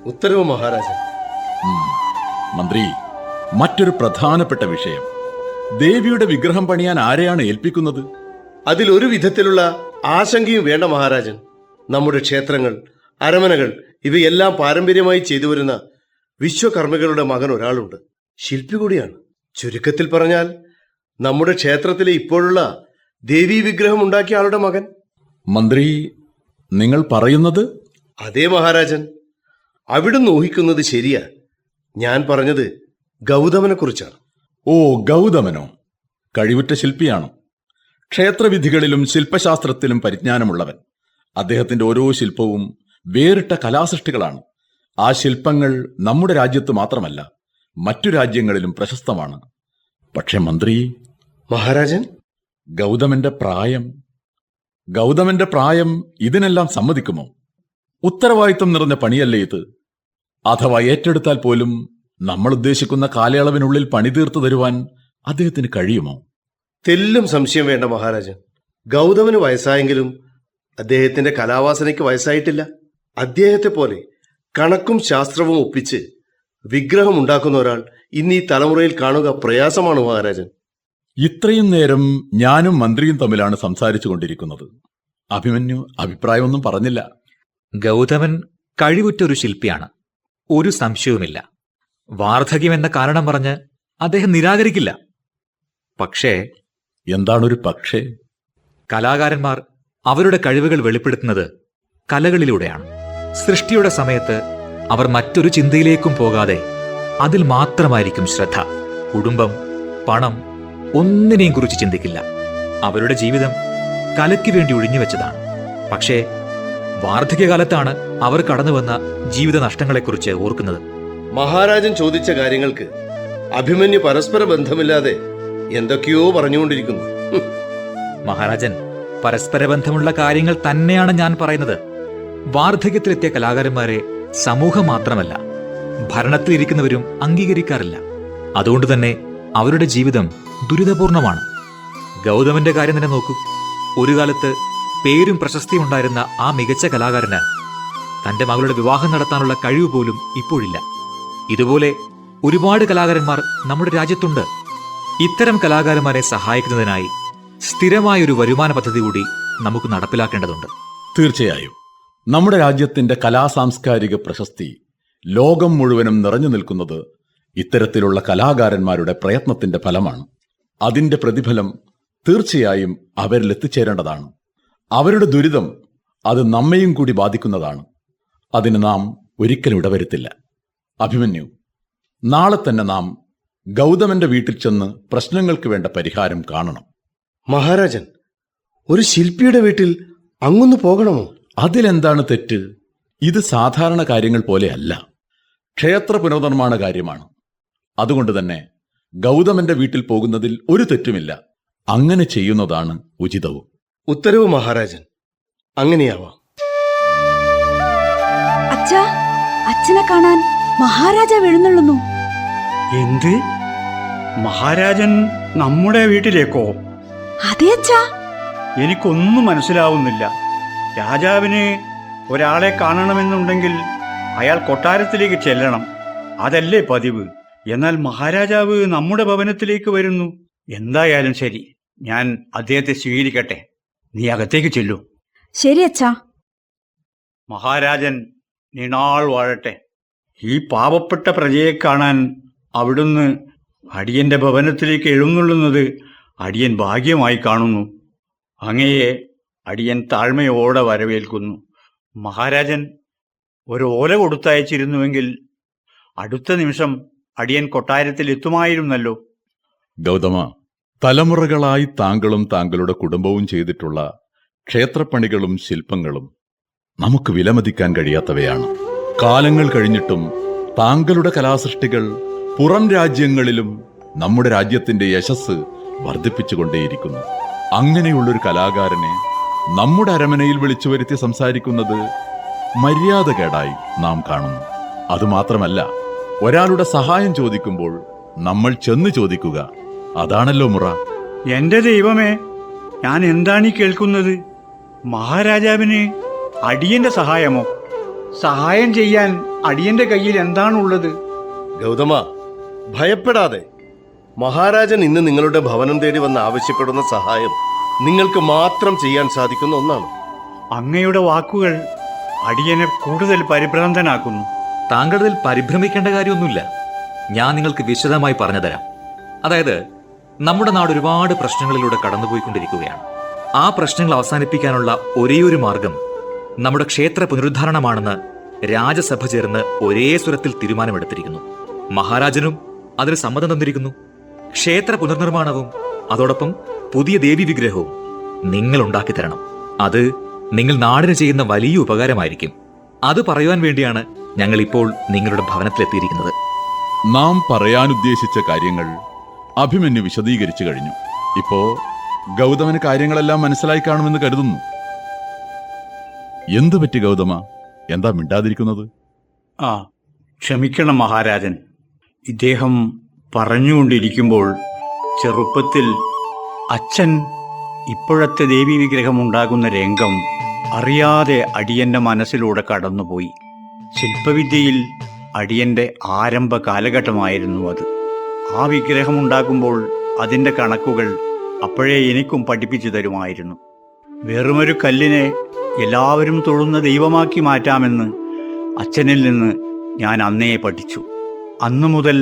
ഉത്തരവ് മഹാരാജൻ. മന്ത്രി, മറ്റൊരു പ്രധാനപ്പെട്ട വിഷയം, ദേവിയുടെ വിഗ്രഹം പണിയാൻ ആരെയാണ് ഏൽപ്പിക്കുന്നത്? അതിലൊരു വിധത്തിലുള്ള ആശങ്കയും വേണ്ട മഹാരാജൻ. നമ്മുടെ ക്ഷേത്രങ്ങൾ, അരമനകൾ ഇവയെല്ലാം പാരമ്പര്യമായി ചെയ്തു വരുന്ന വിശ്വകർമ്മികളുടെ മകൻ ഒരാളുണ്ട്. ശില്പി കൂടിയാണ്. ചുരുക്കത്തിൽ പറഞ്ഞാൽ നമ്മുടെ ക്ഷേത്രത്തിലെ ഇപ്പോഴുള്ള ദേവീ വിഗ്രഹം ഉണ്ടാക്കിയ ആളുടെ മകൻ. മന്ത്രി, നിങ്ങൾ പറയുന്നത്? അതേ മഹാരാജൻ, അവിടുന്ന് ഊഹിക്കുന്നത് ശരിയാ. ഞാൻ പറഞ്ഞത് ഗൗതമനെ കുറിച്ചാണ്. ഓ, ഗൗതമനോ? കഴിവുറ്റ ശില്പിയാണ്. ക്ഷേത്രവിധികളിലും ശില്പശാസ്ത്രത്തിലും പരിജ്ഞാനമുള്ളവൻ. അദ്ദേഹത്തിന്റെ ഓരോ ശില്പവും വേറിട്ട കലാസൃഷ്ടികളാണ്. ആ ശില്പങ്ങൾ നമ്മുടെ രാജ്യത്ത് മാത്രമല്ല മറ്റു രാജ്യങ്ങളിലും പ്രശസ്തമാണ്. പക്ഷെ മന്ത്രി, മഹാരാജൻ, ഗൗതമന്റെ പ്രായം ഇതിനെല്ലാം സമ്മതിക്കുമോ? ഉത്തരവാദിത്വം നിറഞ്ഞ പണിയല്ലേ ഇത്? അഥവാ ഏറ്റെടുത്താൽ പോലും നമ്മൾ ഉദ്ദേശിക്കുന്ന കാലയളവിനുള്ളിൽ പണി തീർത്തു തരുവാൻ അദ്ദേഹത്തിന് കഴിയുമോ? തെല്ലും സംശയം വേണ്ട മഹാരാജൻ. ഗൗതമന് വയസ്സായെങ്കിലും അദ്ദേഹത്തിന്റെ കലാവാസനയ്ക്ക് വയസ്സായിട്ടില്ല. അദ്ദേഹത്തെ പോലെ കണക്കും ശാസ്ത്രവും ഒപ്പിച്ച് വിഗ്രഹം ഉണ്ടാക്കുന്ന ഒരാൾ ഇന്ന് ഈ തലമുറയിൽ കാണുക പ്രയാസമാണ് മഹാരാജൻ. ഇത്രയും നേരം ഞാനും മന്ത്രിയും തമ്മിലാണ് സംസാരിച്ചു കൊണ്ടിരിക്കുന്നത്. അഭിമന്യു അഭിപ്രായമൊന്നും പറഞ്ഞില്ല. ഗൗതമൻ കഴിവുറ്റൊരു ശില്പിയാണ്, ഒരു സംശയവുമില്ല. വാർദ്ധക്യം എന്ന കാരണം പറഞ്ഞ് അദ്ദേഹം നിരാകരിക്കില്ല. പക്ഷേ എന്താണൊരു പക്ഷേ? കലാകാരന്മാർ അവരുടെ കഴിവുകൾ വെളിപ്പെടുത്തുന്നത് കലകളിലൂടെയാണ്. സൃഷ്ടിയുടെ സമയത്ത് അവർ മറ്റൊരു ചിന്തയിലേക്കും പോകാതെ അതിൽ മാത്രമായിരിക്കും ശ്രദ്ധ. കുടുംബം, പണം ഒന്നിനെയും കുറിച്ച് ചിന്തിക്കില്ല. അവരുടെ ജീവിതം കലയ്ക്ക് വേണ്ടി ഒഴിഞ്ഞുവെച്ചതാണ്. പക്ഷേ വാർദ്ധക്യകാലത്താണ് അവർ കടന്നുവന്ന ജീവിത നഷ്ടങ്ങളെക്കുറിച്ച് ഓർക്കുന്നത്. മഹാരാജൻ ചോദിച്ച കാര്യങ്ങൾക്ക് അഭിമന്യു പരസ്പര ബന്ധമില്ലാതെ എന്തൊക്കെയോ പറഞ്ഞുകൊണ്ടിരിക്കുന്നു. മഹാരാജൻ, പരസ്പര ബന്ധമുള്ള കാര്യങ്ങൾ തന്നെയാണ് ഞാൻ പറയുന്നത്. വാർദ്ധക്യത്തിലെത്തിയ കലാകാരന്മാരെ സമൂഹം മാത്രമല്ല, ഭരണത്തിലിരിക്കുന്നവരും അംഗീകരിക്കാറില്ല. അതുകൊണ്ട് തന്നെ അവരുടെ ജീവിതം ദുരിതപൂർണമാണ്. ഗൗതമന്റെ കാര്യം തന്നെ നോക്കൂ. ഒരു കാലത്ത് പേരും പ്രശസ്തിയും ഉണ്ടായിരുന്ന ആ മികച്ച കലാകാരന് തന്റെ മകളുടെ വിവാഹം നടത്താനുള്ള കഴിവ് പോലും ഇപ്പോഴില്ല. ഇതുപോലെ ഒരുപാട് കലാകാരന്മാർ നമ്മുടെ രാജ്യത്തുണ്ട്. ഇത്തരം കലാകാരന്മാരെ സഹായിക്കുന്നതിനായി സ്ഥിരമായൊരു വരുമാന പദ്ധതി കൂടി നമുക്ക് നടപ്പിലാക്കേണ്ടതുണ്ട്. തീർച്ചയായും നമ്മുടെ രാജ്യത്തിന്റെ കലാസാംസ്കാരിക പ്രശസ്തി ലോകം മുഴുവനും നിറഞ്ഞു നിൽക്കുന്നത് ഇത്തരത്തിലുള്ള കലാകാരന്മാരുടെ പ്രയത്നത്തിന്റെ ഫലമാണ്. അതിന്റെ പ്രതിഫലം തീർച്ചയായും അവരിൽ എത്തിച്ചേരേണ്ടതാണ്. അവരുടെ ദുരിതം അത് നമ്മയും കൂടി ബാധിക്കുന്നതാണ്. അതിന് നാം ഒരിക്കലും ഇടവരുത്തില്ല. അഭിമന്യു, നാളെ തന്നെ നാം ഗൗതമന്റെ വീട്ടിൽ ചെന്ന് പ്രശ്നങ്ങൾക്ക് വേണ്ട പരിഹാരം കാണണം. മഹാരാജൻ, ഒരു ശില്പിയുടെ വീട്ടിൽ അങ്ങൊന്ന് പോകണമോ? അതിലെന്താണ് തെറ്റ്? ഇത് സാധാരണ കാര്യങ്ങൾ പോലെയല്ല, ക്ഷേത്ര പുനർനിർമ്മാണ കാര്യമാണ്. അതുകൊണ്ട് തന്നെ ഗൗതമന്റെ വീട്ടിൽ പോകുന്നതിൽ ഒരു തെറ്റുമില്ല. അങ്ങനെ ചെയ്യുന്നതാണ് ഉചിതവും. ഉത്തരവ് മഹാരാജൻ, അങ്ങനെയാവാം. അച്ഛാ, അച്ഛനെ കാണാൻ മഹാരാജാവ് എഴുന്നള്ളുന്നു. എന്ത്? മഹാരാജൻ നമ്മുടെ വീട്ടിലേക്കോ? അതെ അച്ഛാ. എനിക്കൊന്നും മനസ്സിലാവുന്നില്ല. രാജാവിന് ഒരാളെ കാണണമെന്നുണ്ടെങ്കിൽ അയാൾ കൊട്ടാരത്തിലേക്ക് ചെല്ലണം, അതല്ലേ പതിവ്. എന്നാൽ മഹാരാജാവ് നമ്മുടെ ഭവനത്തിലേക്ക് വരുന്നു. എന്തായാലും ശരി, ഞാൻ അദ്ദേഹത്തെ സ്വീകരിക്കട്ടെ. നീ അകത്തേക്ക് ചെല്ലൂ. ശരി അച്ഛാ. മഹാരാജൻ നീണാൾ വാഴട്ടെ. ഈ പാവപ്പെട്ട പ്രജയെ കാണാൻ അവിടുന്ന് അടിയന്റെ ഭവനത്തിലേക്ക് എഴുന്നള്ളുന്നത് അടിയൻ ഭാഗ്യമായി കാണുന്നു. അങ്ങയെ അടിയൻ താഴ്മയോടെ വരവേൽക്കുന്നു. മഹാരാജൻ ഒരു ഓല കൊടുത്തയച്ചിരുന്നുവെങ്കിൽ അടുത്ത നിമിഷം അടിയൻ കൊട്ടാരത്തിൽ എത്തുമായിരുന്നല്ലോ. ഗൗതമ, തലമുറകളായി താങ്കളും താങ്കളുടെ കുടുംബവും ചെയ്തിട്ടുള്ള ക്ഷേത്രപ്പണികളും ശില്പങ്ങളും നമുക്ക് വിലമതിക്കാൻ കഴിയാത്തവയാണ്. കാലങ്ങൾ കഴിഞ്ഞിട്ടും താങ്കളുടെ കലാസൃഷ്ടികൾ പുറം രാജ്യങ്ങളിലും നമ്മുടെ രാജ്യത്തിന്റെ യശസ് വർദ്ധിപ്പിച്ചുകൊണ്ടേയിരിക്കുന്നു. അങ്ങനെയുള്ളൊരു കലാകാരനെ നമ്മുടെ അരമനയിൽ വിളിച്ചു വരുത്തി സംസാരിക്കുന്നത് മര്യാദകേടായി നാം കാണുന്നു. അതുമാത്രമല്ല, ഒരാളുടെ സഹായം ചോദിക്കുമ്പോൾ നമ്മൾ ചെന്ന് ചോദിക്കുക, അതാണല്ലോ മുറ. എന്റെ ദൈവമേ, ഞാൻ എന്താണ് ഈ കേൾക്കുന്നത്? മഹാരാജാവിന് അടിയന്റെ സഹായമോ? സഹായം ചെയ്യാൻ അടിയന്റെ കയ്യിൽ എന്താണുള്ളത്? ഗൗതമ, ഭയപ്പെടാതെ. മഹാരാജൻ ഇന്ന് നിങ്ങളുടെ ഭവനം തേടി വന്ന് ആവശ്യപ്പെടുന്ന സഹായം നിങ്ങൾക്ക് മാത്രം ചെയ്യാൻ സാധിക്കുന്ന ഒന്നാണ്. അങ്ങയുടെ വാക്കുകൾ അടിയനെ കൂടുതൽ പരിഭ്രാന്തനാക്കുന്നു. താങ്കളിൽ പരിഭ്രമിക്കേണ്ട കാര്യമൊന്നുമില്ല. ഞാൻ നിങ്ങൾക്ക് വിശദമായി പറഞ്ഞു തരാം. അതായത്, നമ്മുടെ നാട് ഒരുപാട് പ്രശ്നങ്ങളിലൂടെ കടന്നുപോയിക്കൊണ്ടിരിക്കുകയാണ്. ആ പ്രശ്നങ്ങൾ അവസാനിപ്പിക്കാനുള്ള ഒരേയൊരു മാർഗം നമ്മുടെ ക്ഷേത്ര പുനരുദ്ധാരണമാണെന്ന് രാജസഭ ചേർന്ന് ഒരേ സ്വരത്തിൽ തീരുമാനമെടുത്തിരിക്കുന്നു. മഹാരാജനും അതിന് സമ്മതം തന്നിരിക്കുന്നു. ക്ഷേത്ര പുനർനിർമ്മാണവും അതോടൊപ്പം പുതിയ ദേവി വിഗ്രഹവും നിങ്ങൾ ഉണ്ടാക്കി തരണം. അത് നിങ്ങൾ നാടിന് ചെയ്യുന്ന വലിയ ഉപകാരമായിരിക്കും. അത് പറയുവാൻ വേണ്ടിയാണ് ഞങ്ങൾ ഇപ്പോൾ നിങ്ങളുടെ ഭവനത്തിലെത്തിയിരിക്കുന്നത്. നാം പറയാനുദ്ദേശിച്ച കാര്യങ്ങൾ അഭിമന്യു വിശദീകരിച്ചു കഴിഞ്ഞു. ഇപ്പോ ഗൗതമന് കാര്യങ്ങളെല്ലാം മനസ്സിലായി കാണുമെന്ന് കരുതുന്നു. എന്തു പറ്റി ഗൗതമ? എന്താ മിണ്ടാതിരിക്കുന്നത്? ക്ഷമിക്കണം മഹാരാജൻ. ഇദ്ദേഹം പറഞ്ഞുകൊണ്ടിരിക്കുമ്പോൾ ചെറുപ്പത്തിൽ അച്ഛൻ ഇപ്പോഴത്തെ ദേവീ വിഗ്രഹം ഉണ്ടാകുന്ന രംഗം അറിയാതെ അടിയന്റെ മനസ്സിലൂടെ കടന്നുപോയി. ശില്പവിദ്യയിൽ അടിയന്റെ ആരംഭ കാലഘട്ടമായിരുന്നു അത്. ആ വിഗ്രഹം ഉണ്ടാക്കുമ്പോൾ അതിൻ്റെ കണക്കുകൾ അപ്പോഴേ എനിക്കും പഠിപ്പിച്ചു തരുമായിരുന്നു. വെറുമൊരു കല്ലിനെ എല്ലാവരും തൊഴുന്ന ദൈവമാക്കി മാറ്റാമെന്ന് അച്ഛനിൽ നിന്ന് ഞാൻ അന്നേ പഠിച്ചു. അന്നു മുതൽ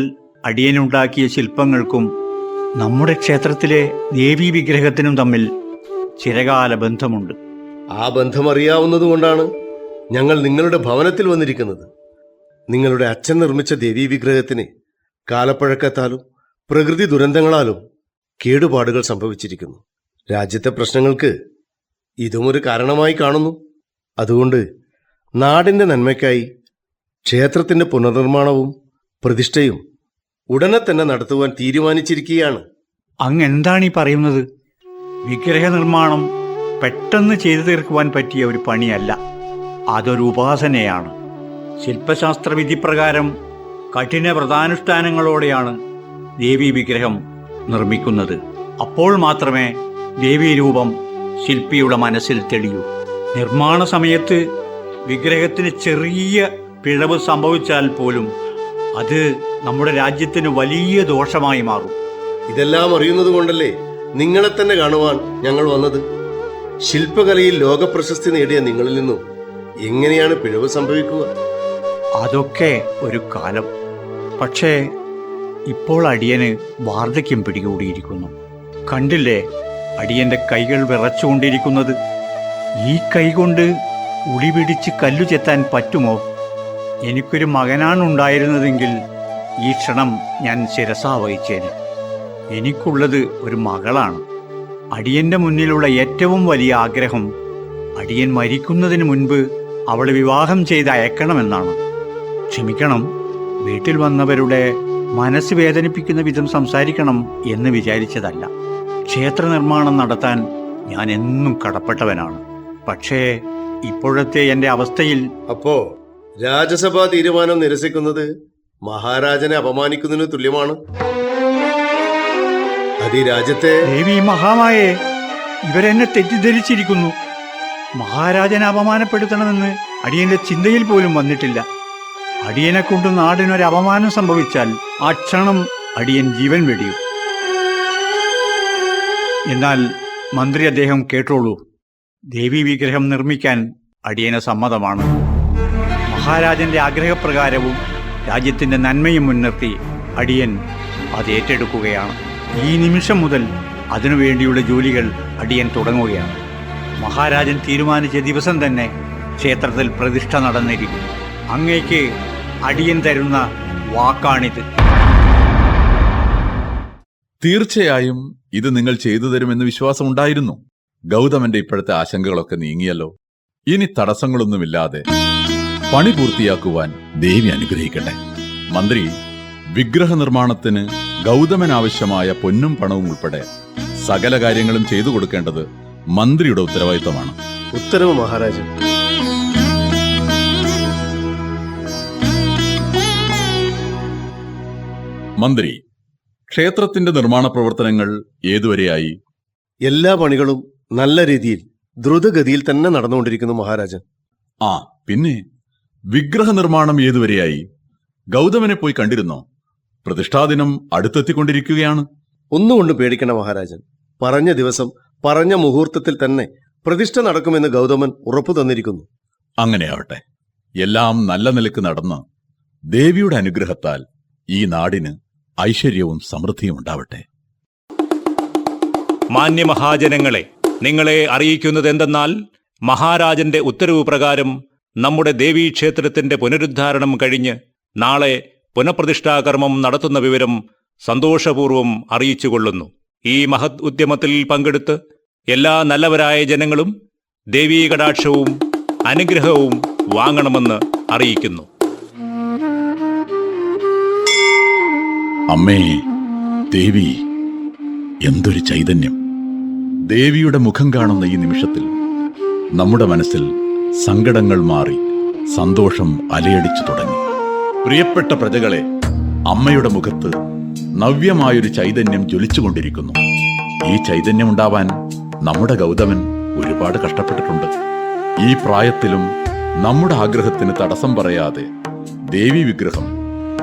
അടിയനുണ്ടാക്കിയ ശില്പങ്ങൾക്കും നമ്മുടെ ക്ഷേത്രത്തിലെ ദേവീ വിഗ്രഹത്തിനും തമ്മിൽ ചിരകാല ബന്ധമുണ്ട്. ആ ബന്ധം അറിയാവുന്നതുകൊണ്ടാണ് ഞങ്ങൾ നിങ്ങളുടെ ഭവനത്തിൽ വന്നിരിക്കുന്നത്. നിങ്ങളുടെ അച്ഛൻ നിർമ്മിച്ച ദേവീ വിഗ്രഹത്തിന് കാലപ്പഴക്കത്താലും പ്രകൃതി ദുരന്തങ്ങളാലും കേടുപാടുകൾ സംഭവിച്ചിരിക്കുന്നു. രാജ്യത്തെ പ്രശ്നങ്ങൾക്ക് ഇതും ഒരു കാരണമായി കാണുന്നു. അതുകൊണ്ട് നാടിന്റെ നന്മയ്ക്കായി ക്ഷേത്രത്തിന്റെ പുനർനിർമ്മാണവും പ്രതിഷ്ഠയും ഉടനെ തന്നെ നടത്തുവാൻ തീരുമാനിച്ചിരിക്കുകയാണ്. അങ്ങ് എന്താണ് ഈ പറയുന്നത്? വിഗ്രഹ നിർമ്മാണം പെട്ടെന്ന് ചെയ്തു തീർക്കുവാൻ പറ്റിയ ഒരു പണിയല്ല. അതൊരു ഉപാസനയാണ്. ശില്പശാസ്ത്ര വിധിപ്രകാരം കഠിന വ്രതാനുഷ്ഠാനങ്ങളോടെയാണ് ദേവീ വിഗ്രഹം നിർമ്മിക്കുന്നത്. അപ്പോൾ മാത്രമേ ദേവീരൂപം ശില്പിയുടെ മനസ്സിൽ തെളിയൂ. നിർമ്മാണ സമയത്ത് വിഗ്രഹത്തിന് ചെറിയ പിഴവ് സംഭവിച്ചാൽ പോലും അത് നമ്മുടെ രാജ്യത്തിന് വലിയ ദോഷമായി മാറും. ഇതെല്ലാം അറിയുന്നത് കൊണ്ടല്ലേ നിങ്ങളെ തന്നെ കാണുവാൻ ഞങ്ങൾ വന്നത്. ശില്പകലയിൽ ലോകപ്രശസ്തി നേടിയ നിങ്ങളിൽ നിന്നും എങ്ങനെയാണ് പിഴവ് സംഭവിക്കുക? അതൊക്കെ ഒരു കാലം. പക്ഷേ ഇപ്പോൾ അടിയന് വാർദ്ധക്യം പിടികൂടിയിരിക്കുന്നു. കണ്ടില്ലേ അടിയന്റെ കൈകൾ വിറച്ചുകൊണ്ടിരിക്കുന്നത്? ഈ കൈകൊണ്ട് ഉളി പിടിച്ച് കല്ലു ചെത്താൻ പറ്റുമോ? എനിക്കൊരു മകനാണുണ്ടായിരുന്നതെങ്കിൽ ഈ ക്ഷണം ഞാൻ ശിരസാ വഹിച്ചേന്. എനിക്കുള്ളത് ഒരു മകളാണ്. അടിയന്റെ മുന്നിലുള്ള ഏറ്റവും വലിയ ആഗ്രഹം അടിയൻ മരിക്കുന്നതിന് മുൻപ് അവളെ വിവാഹം ചെയ്ത് അയക്കണമെന്നാണ്. ക്ഷമിക്കണം, വീട്ടിൽ വന്നവരുടെ മനസ്സ് വേദനിപ്പിക്കുന്ന വിധം സംസാരിക്കണം എന്ന് വിചാരിച്ചതല്ല. ക്ഷേത്ര നിർമ്മാണം നടത്താൻ ഞാൻ എന്നും കടപ്പെട്ടവനാണ്. പക്ഷേ ഇപ്പോഴത്തെ എൻ്റെ അവസ്ഥയിൽ അപ്പോ രാജസഭാ തീരുമാനം നിരസിക്കുന്നത് മഹാരാജനെ അപമാനിക്കുന്നതിന് തുല്യമാണ്. അത് ഈ രാജ്യത്തെ ദേവി മഹാമായേ, ഇവരെന്നെ തെറ്റിദ്ധരിച്ചിരിക്കുന്നു. മഹാരാജനെ അപമാനപ്പെടുത്തണമെന്ന് അടിയന്റെ ചിന്തയിൽ പോലും വന്നിട്ടില്ല. അടിയനെ കൊണ്ട് നാടിനൊരു അപമാനം സംഭവിച്ചാൽ ആ ക്ഷണം അടിയൻ ജീവൻ വെടിയും. എന്നാൽ മന്ത്രി അദ്ദേഹം കേട്ടോളൂ, ദേവീ വിഗ്രഹം നിർമ്മിക്കാൻ അടിയന് സമ്മതമാണ്. മഹാരാജന്റെ ആഗ്രഹപ്രകാരവും രാജ്യത്തിന്റെ നന്മയും മുൻനിർത്തി അടിയൻ അത് ഏറ്റെടുക്കുകയാണ്. ഈ നിമിഷം മുതൽ അതിനുവേണ്ടിയുള്ള ജോലികൾ അടിയൻ തുടങ്ങുകയാണ്. മഹാരാജൻ തീരുമാനിച്ച ദിവസം തന്നെ ക്ഷേത്രത്തിൽ പ്രതിഷ്ഠ നടന്നിരിക്കും. അങ്ങേക്ക് അടിയൻ തരുന്ന വാക്കാണിത്. തീർച്ചയായും ഇത് നിങ്ങൾ ചെയ്തു തരുമെന്ന് വിശ്വാസമുണ്ടായിരുന്നു. ഗൗതമന്റെ ഇപ്പോഴത്തെ ആശങ്കകളൊക്കെ നീങ്ങിയല്ലോ. ഇനി തടസ്സങ്ങളൊന്നുമില്ലാതെ പണി പൂർത്തിയാക്കുവാൻ ദേവി അനുഗ്രഹിക്കട്ടെ. മന്ത്രി, വിഗ്രഹ നിർമ്മാണത്തിന് ഗൗതമനാവശ്യമായ പൊന്നും പണവും ഉൾപ്പെടെ സകല കാര്യങ്ങളും ചെയ്തു കൊടുക്കേണ്ടത് മന്ത്രിയുടെ ഉത്തരവാദിത്തമാണ്. ഉത്തരവ് മഹാരാജൻ. മന്ത്രി, ക്ഷേത്രത്തിന്റെ നിർമ്മാണ പ്രവർത്തനങ്ങൾ ഏതുവരെയായി? എല്ലാ പണികളും നല്ല രീതിയിൽ ദ്രുതഗതിയിൽ തന്നെ നടന്നുകൊണ്ടിരിക്കുന്നു മഹാരാജൻ. ആ, പിന്നെ വിഗ്രഹ നിർമ്മാണം ഏതുവരെയായി? ഗൗതമനെ പോയി കണ്ടിരുന്നോ? പ്രതിഷ്ഠാദിനം അടുത്തെത്തിക്കൊണ്ടിരിക്കുകയാണ്. ഒന്നുകൊണ്ട് പേടിക്കണ്ട മഹാരാജൻ. പറഞ്ഞ ദിവസം പറഞ്ഞ മുഹൂർത്തത്തിൽ തന്നെ പ്രതിഷ്ഠ നടക്കുമെന്ന് ഗൗതമൻ ഉറപ്പു തന്നിരിക്കുന്നു. അങ്ങനെയാവട്ടെ. എല്ലാം നല്ല നിലക്ക് നടന്ന് ദേവിയുടെ അനുഗ്രഹത്താൽ ഈ നാടിന് ഐശ്വര്യവും സമൃദ്ധിയും ഉണ്ടാവട്ടെ. മാന്യമഹാജനങ്ങളെ, നിങ്ങളെ അറിയിക്കുന്നത് എന്തെന്നാൽ മഹാരാജന്റെ ഉത്തരവ് പ്രകാരം നമ്മുടെ ദേവീക്ഷേത്രത്തിന്റെ പുനരുദ്ധാരണം കഴിഞ്ഞ് നാളെ പുനഃപ്രതിഷ്ഠാകർമ്മം നടത്തുന്ന വിവരം സന്തോഷപൂർവ്വം അറിയിച്ചുകൊള്ളുന്നു. ഈ മഹത് ഉദ്യമത്തിൽ പങ്കെടുത്ത് എല്ലാ നല്ലവരായ ജനങ്ങളും ദേവീ കടാക്ഷവും അനുഗ്രഹവും വാങ്ങണമെന്ന് അറിയിക്കുന്നു. അമ്മേ ദേവി, എന്തൊരു ചൈതന്യം! ദേവിയുടെ മുഖം കാണുന്ന ഈ നിമിഷത്തിൽ നമ്മുടെ മനസ്സിൽ സങ്കടങ്ങൾ മാറി സന്തോഷം അലയടിച്ചു തുടങ്ങി. പ്രിയപ്പെട്ട പ്രജകളെ, അമ്മയുടെ മുഖത്ത് നവ്യമായൊരു ചൈതന്യം ജ്വലിച്ചുകൊണ്ടിരിക്കുന്നു. ഈ ചൈതന്യം ഉണ്ടാവാൻ നമ്മുടെ ഗൗതമൻ ഒരുപാട് കഷ്ടപ്പെട്ടിട്ടുണ്ട്. ഈ പ്രായത്തിലും നമ്മുടെ ആഗ്രഹത്തിന് തടസ്സം പറയാതെ ദേവി വിഗ്രഹം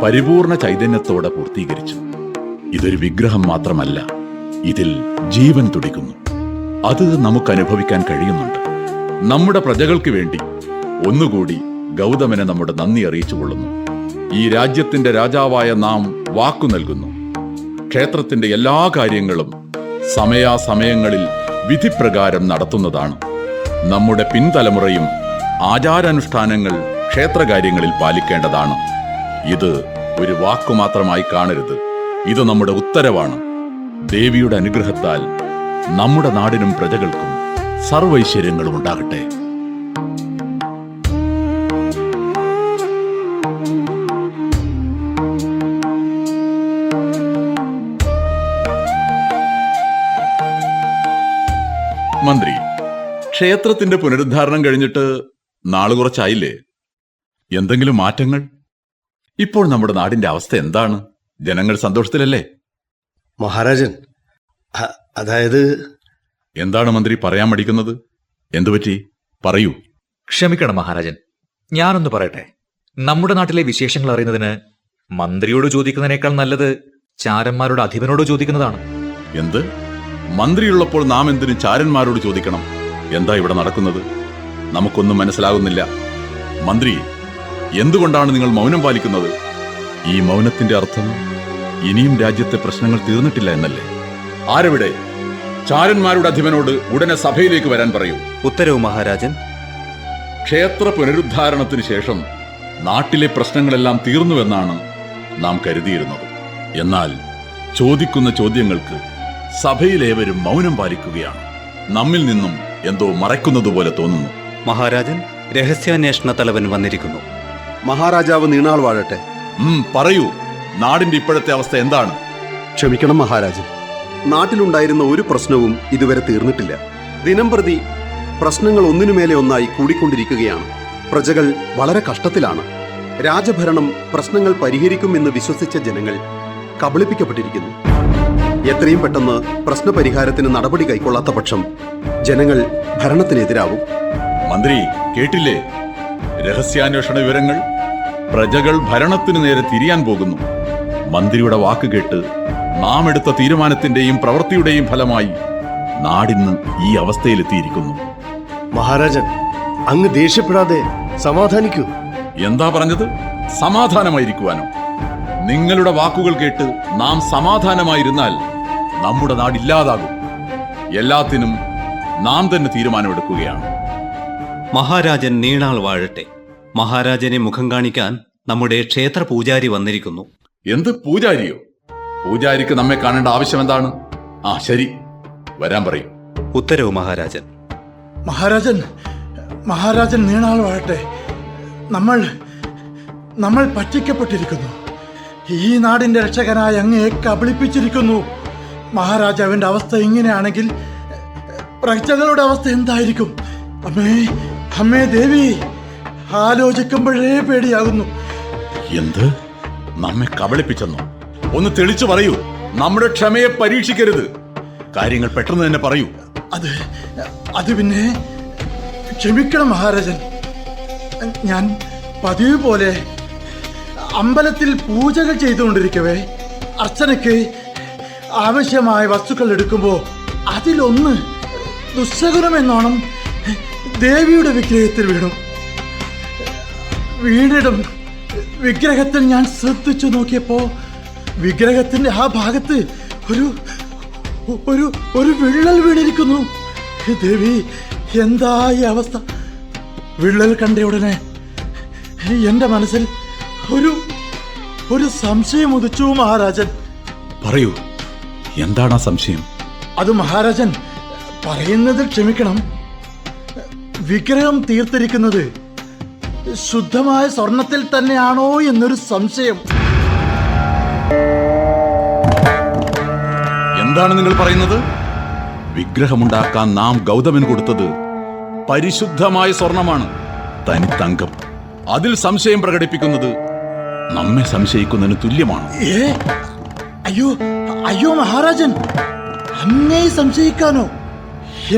പരിപൂർണ ചൈതന്യത്തോടെ പൂർത്തീകരിച്ചു. ഇതൊരു വിഗ്രഹം മാത്രമല്ല, ഇതിൽ ജീവൻ തുടിക്കുന്നു. അത് നമുക്ക് അനുഭവിക്കാൻ കഴിയുന്നുണ്ട്. നമ്മുടെ പ്രജകൾക്ക് വേണ്ടി ഒന്നുകൂടി ഗൗതമനെ നമ്മുടെ നന്ദി അറിയിച്ചുകൊള്ളുന്നു. ഈ രാജ്യത്തിന്റെ രാജാവായ നാം വാക്കു നൽകുന്നു. ക്ഷേത്രത്തിന്റെ എല്ലാ കാര്യങ്ങളും സമയാസമയങ്ങളിൽ വിധിപ്രകാരം നടത്തുന്നതാണ്. നമ്മുടെ പിൻതലമുറയും ആചാരാനുഷ്ഠാനങ്ങൾ ക്ഷേത്രകാര്യങ്ങളിൽ പാലിക്കേണ്ടതാണ്. ഇത് ഒരു വാക്കുമാത്രമായി കാണരുത്. ഇത് നമ്മുടെ ഉത്തരവാണ്. ദേവിയുടെ അനുഗ്രഹത്താൽ നമ്മുടെ നാടിനും പ്രജകൾക്കും സർവൈശ്വര്യങ്ങളും ഉണ്ടാകട്ടെ. ക്ഷേത്രത്തിന്റെ പുനരുദ്ധാരണം കഴിഞ്ഞിട്ട് നാള് കുറച്ചായില്ലേ? എന്തെങ്കിലും മാറ്റങ്ങൾ? ഇപ്പോൾ നമ്മുടെ നാടിന്റെ അവസ്ഥ എന്താണ്? ജനങ്ങൾ സന്തോഷത്തിലല്ലേ? മഹാരാജൻ, അതായത് എന്താണ് മന്ത്രി പറയാൻ മടിക്കുന്നത്? എന്തുപറ്റി? പറയൂ. ക്ഷമിക്കണം മഹാരാജൻ, ഞാനൊന്ന് പറയട്ടെ. നമ്മുടെ നാട്ടിലെ വിശേഷങ്ങൾ അറിയുന്നതിന് മന്ത്രിയോട് ചോദിക്കുന്നതിനേക്കാൾ നല്ലത് ചാരന്മാരുടെ അധിപനോട് ചോദിക്കുന്നതാണ്. എന്ത്? മന്ത്രിയുള്ളപ്പോൾ നാം എന്തിനു ചാരന്മാരോട് ചോദിക്കണം? എന്താ ഇവിടെ നടക്കുന്നത്? നമുക്കൊന്നും മനസ്സിലാകുന്നില്ല. മന്ത്രി, എന്തുകൊണ്ടാണ് നിങ്ങൾ മൗനം പാലിക്കുന്നത്? ഈ മൗനത്തിന്റെ അർത്ഥം ഇനിയും രാജ്യത്തെ പ്രശ്നങ്ങൾ തീർന്നിട്ടില്ല എന്നല്ലേ? ആരെവിടെ? ചാരന്മാരുടെ അധിപനോട് ഉടനെ സഭയിലേക്ക് വരാൻ പറയൂ. ഉത്തരവ് മഹാരാജൻ. ക്ഷേത്ര പുനരുദ്ധാരണത്തിന് ശേഷം നാട്ടിലെ പ്രശ്നങ്ങളെല്ലാം തീർന്നുവെന്നാണ് നാം കരുതിയിരുന്നത്. എന്നാൽ ചോദിക്കുന്ന ചോദ്യങ്ങൾക്ക് സഭയിലേവരും മൗനം പാലിക്കുകയാണ്. നമ്മിൽ നിന്നും എന്തോ മറയ്ക്കുന്നതുപോലെ തോന്നുന്നു. മഹാരാജൻ, രഹസ്യാന്വേഷണ തലവൻ വന്നിരിക്കുന്നു. മഹാരാജാവ് നീണാൾ വാഴട്ടെ. പറയൂ, നാടിന്റെ ഇപ്പോഴത്തെ അവസ്ഥ എന്താണ്? ക്ഷമിക്കണം മഹാരാജൻ, നാട്ടിലുണ്ടായിരുന്ന ഒരു പ്രശ്നവും ഇതുവരെ തീർന്നിട്ടില്ല. ദിനംപ്രതി പ്രശ്നങ്ങൾ ഒന്നിനുമേലെ ഒന്നായി കൂടിക്കൊണ്ടിരിക്കുകയാണ്. പ്രജകൾ വളരെ കഷ്ടത്തിലാണ്. രാജഭരണം പ്രശ്നങ്ങൾ പരിഹരിക്കുമെന്ന് വിശ്വസിച്ച ജനങ്ങൾ കബളിപ്പിക്കപ്പെട്ടിരിക്കുന്നു. എത്രയും പെട്ടെന്ന് പ്രശ്നപരിഹാരത്തിന് നടപടി കൈക്കൊള്ളാത്ത പക്ഷം ജനങ്ങൾ ഭരണത്തിനെതിരാവും. മന്ത്രി കേട്ടില്ലേ? രഹസ്യാന്വേഷണ വിവരങ്ങൾ. പ്രജകൾ ഭരണത്തിനു നേരെ തിരിയാൻ പോകുന്നു. മന്ത്രിയുടെ വാക്ക് കേട്ട് നാം എടുത്ത തീരുമാനത്തിന്റെയും പ്രവൃത്തിയുടെയും ഫലമായി നാടിന്ന് ഈ അവസ്ഥയിലെത്തിയിരിക്കുന്നു. മഹാരാജൻ, അങ്ങ് ദേഷ്യപ്പെടാതെ സമാധാനിക്കൂ. എന്താ പറഞ്ഞത്? സമാധാനമായിരിക്കുവാനോ? നിങ്ങളുടെ വാക്കുകൾ കേട്ട് നാം സമാധാനമായിരുന്നാൽ നമ്മുടെ നാടില്ലാതാകും. എല്ലാത്തിനും നാം തന്നെ തീരുമാനമെടുക്കുകയാണ്. മഹാരാജൻ നീണാൾ വാഴട്ടെ. മഹാരാജനെ മുഖം കാണിക്കാൻ നമ്മുടെ ക്ഷേത്ര പൂജാരി വന്നിരിക്കുന്നു. എന്ത് പൂജാരിയോ? പൂജാരിക്ക് നമ്മെ കാണേണ്ട ആവശ്യം എന്താണ്? ശരി, വരാൻ പറയും. ഉത്തരവ് മഹാരാജൻ. മഹാരാജൻ നീണാൾ വാഴട്ടെ. നമ്മൾ പറ്റിക്കപ്പെട്ടിരിക്കുന്നു. ഈ നാടിന്റെ രക്ഷകനായ അങ്ങയെ കബളിപ്പിച്ചിരിക്കുന്നു. മഹാരാജാവിന്റെ അവസ്ഥ ഇങ്ങനെയാണെങ്കിൽ പ്രജകളുടെ അവസ്ഥ എന്തായിരിക്കും? അമ്മേ ദേവി, ആലോചിക്കുമ്പോഴേ പേടിയാകുന്നു. എന്ത്? നമ്മെ കബളിപ്പിച്ചെന്നോ? ഒന്ന് തെളിച്ചു പറയൂ. നമ്മുടെ ക്ഷമയെ പരീക്ഷിക്കരുത്. കാര്യങ്ങൾ പെട്ടെന്ന് തന്നെ പറയൂ. അത് പിന്നെ ക്ഷമിക്കണം മഹാരാജൻ. ഞാൻ പതിവ് പോലെ അമ്പലത്തിൽ പൂജകൾ ചെയ്തുകൊണ്ടിരിക്കവേ അർച്ചനയ്ക്ക് ആവശ്യമായ വസ്തുക്കൾ എടുക്കുമ്പോൾ അതിലൊന്ന് ദുസ്സകുലമെന്നോണം ദേവിയുടെ വിഗ്രഹത്തിൽ വീണിടും. വിഗ്രഹത്തിൽ ഞാൻ ശ്രദ്ധിച്ചു നോക്കിയപ്പോ വിഗ്രഹത്തിന്റെ ആ ഭാഗത്ത് ഒരു വിള്ളൽ വീണിരിക്കുന്നു. ദേവി, എന്താ ഈ അവസ്ഥ? വിള്ളൽ കണ്ട ഉടനെ എന്റെ മനസ്സിൽ ഒരു സംശയം ഉദിച്ചു മഹാരാജൻ. പറയൂ, എന്താണ് ആ സംശയം? അത് മഹാരാജൻ പറയുന്നതിൽ ക്ഷമിക്കണം. വിഗ്രഹം തീർത്തിരിക്കുന്നത് ശുദ്ധമായ സ്വർണത്തിൽ തന്നെയാണോ എന്നൊരു സംശയം. എന്താണ് നിങ്ങൾ പറയുന്നത്? വിഗ്രഹമുണ്ടാക്കാൻ നാം ഗൗതമൻ കൊടുത്തത് പരിശുദ്ധമായ സ്വർണമാണ്, തനിത്തങ്കം. അതിൽ സംശയം പ്രകടിപ്പിക്കുന്നത് നമ്മെ സംശയിക്കുന്നതിന് തുല്യമാണ്. അയ്യോ മഹാരാജൻ, അങ്ങേ സംശയിക്കാനോ?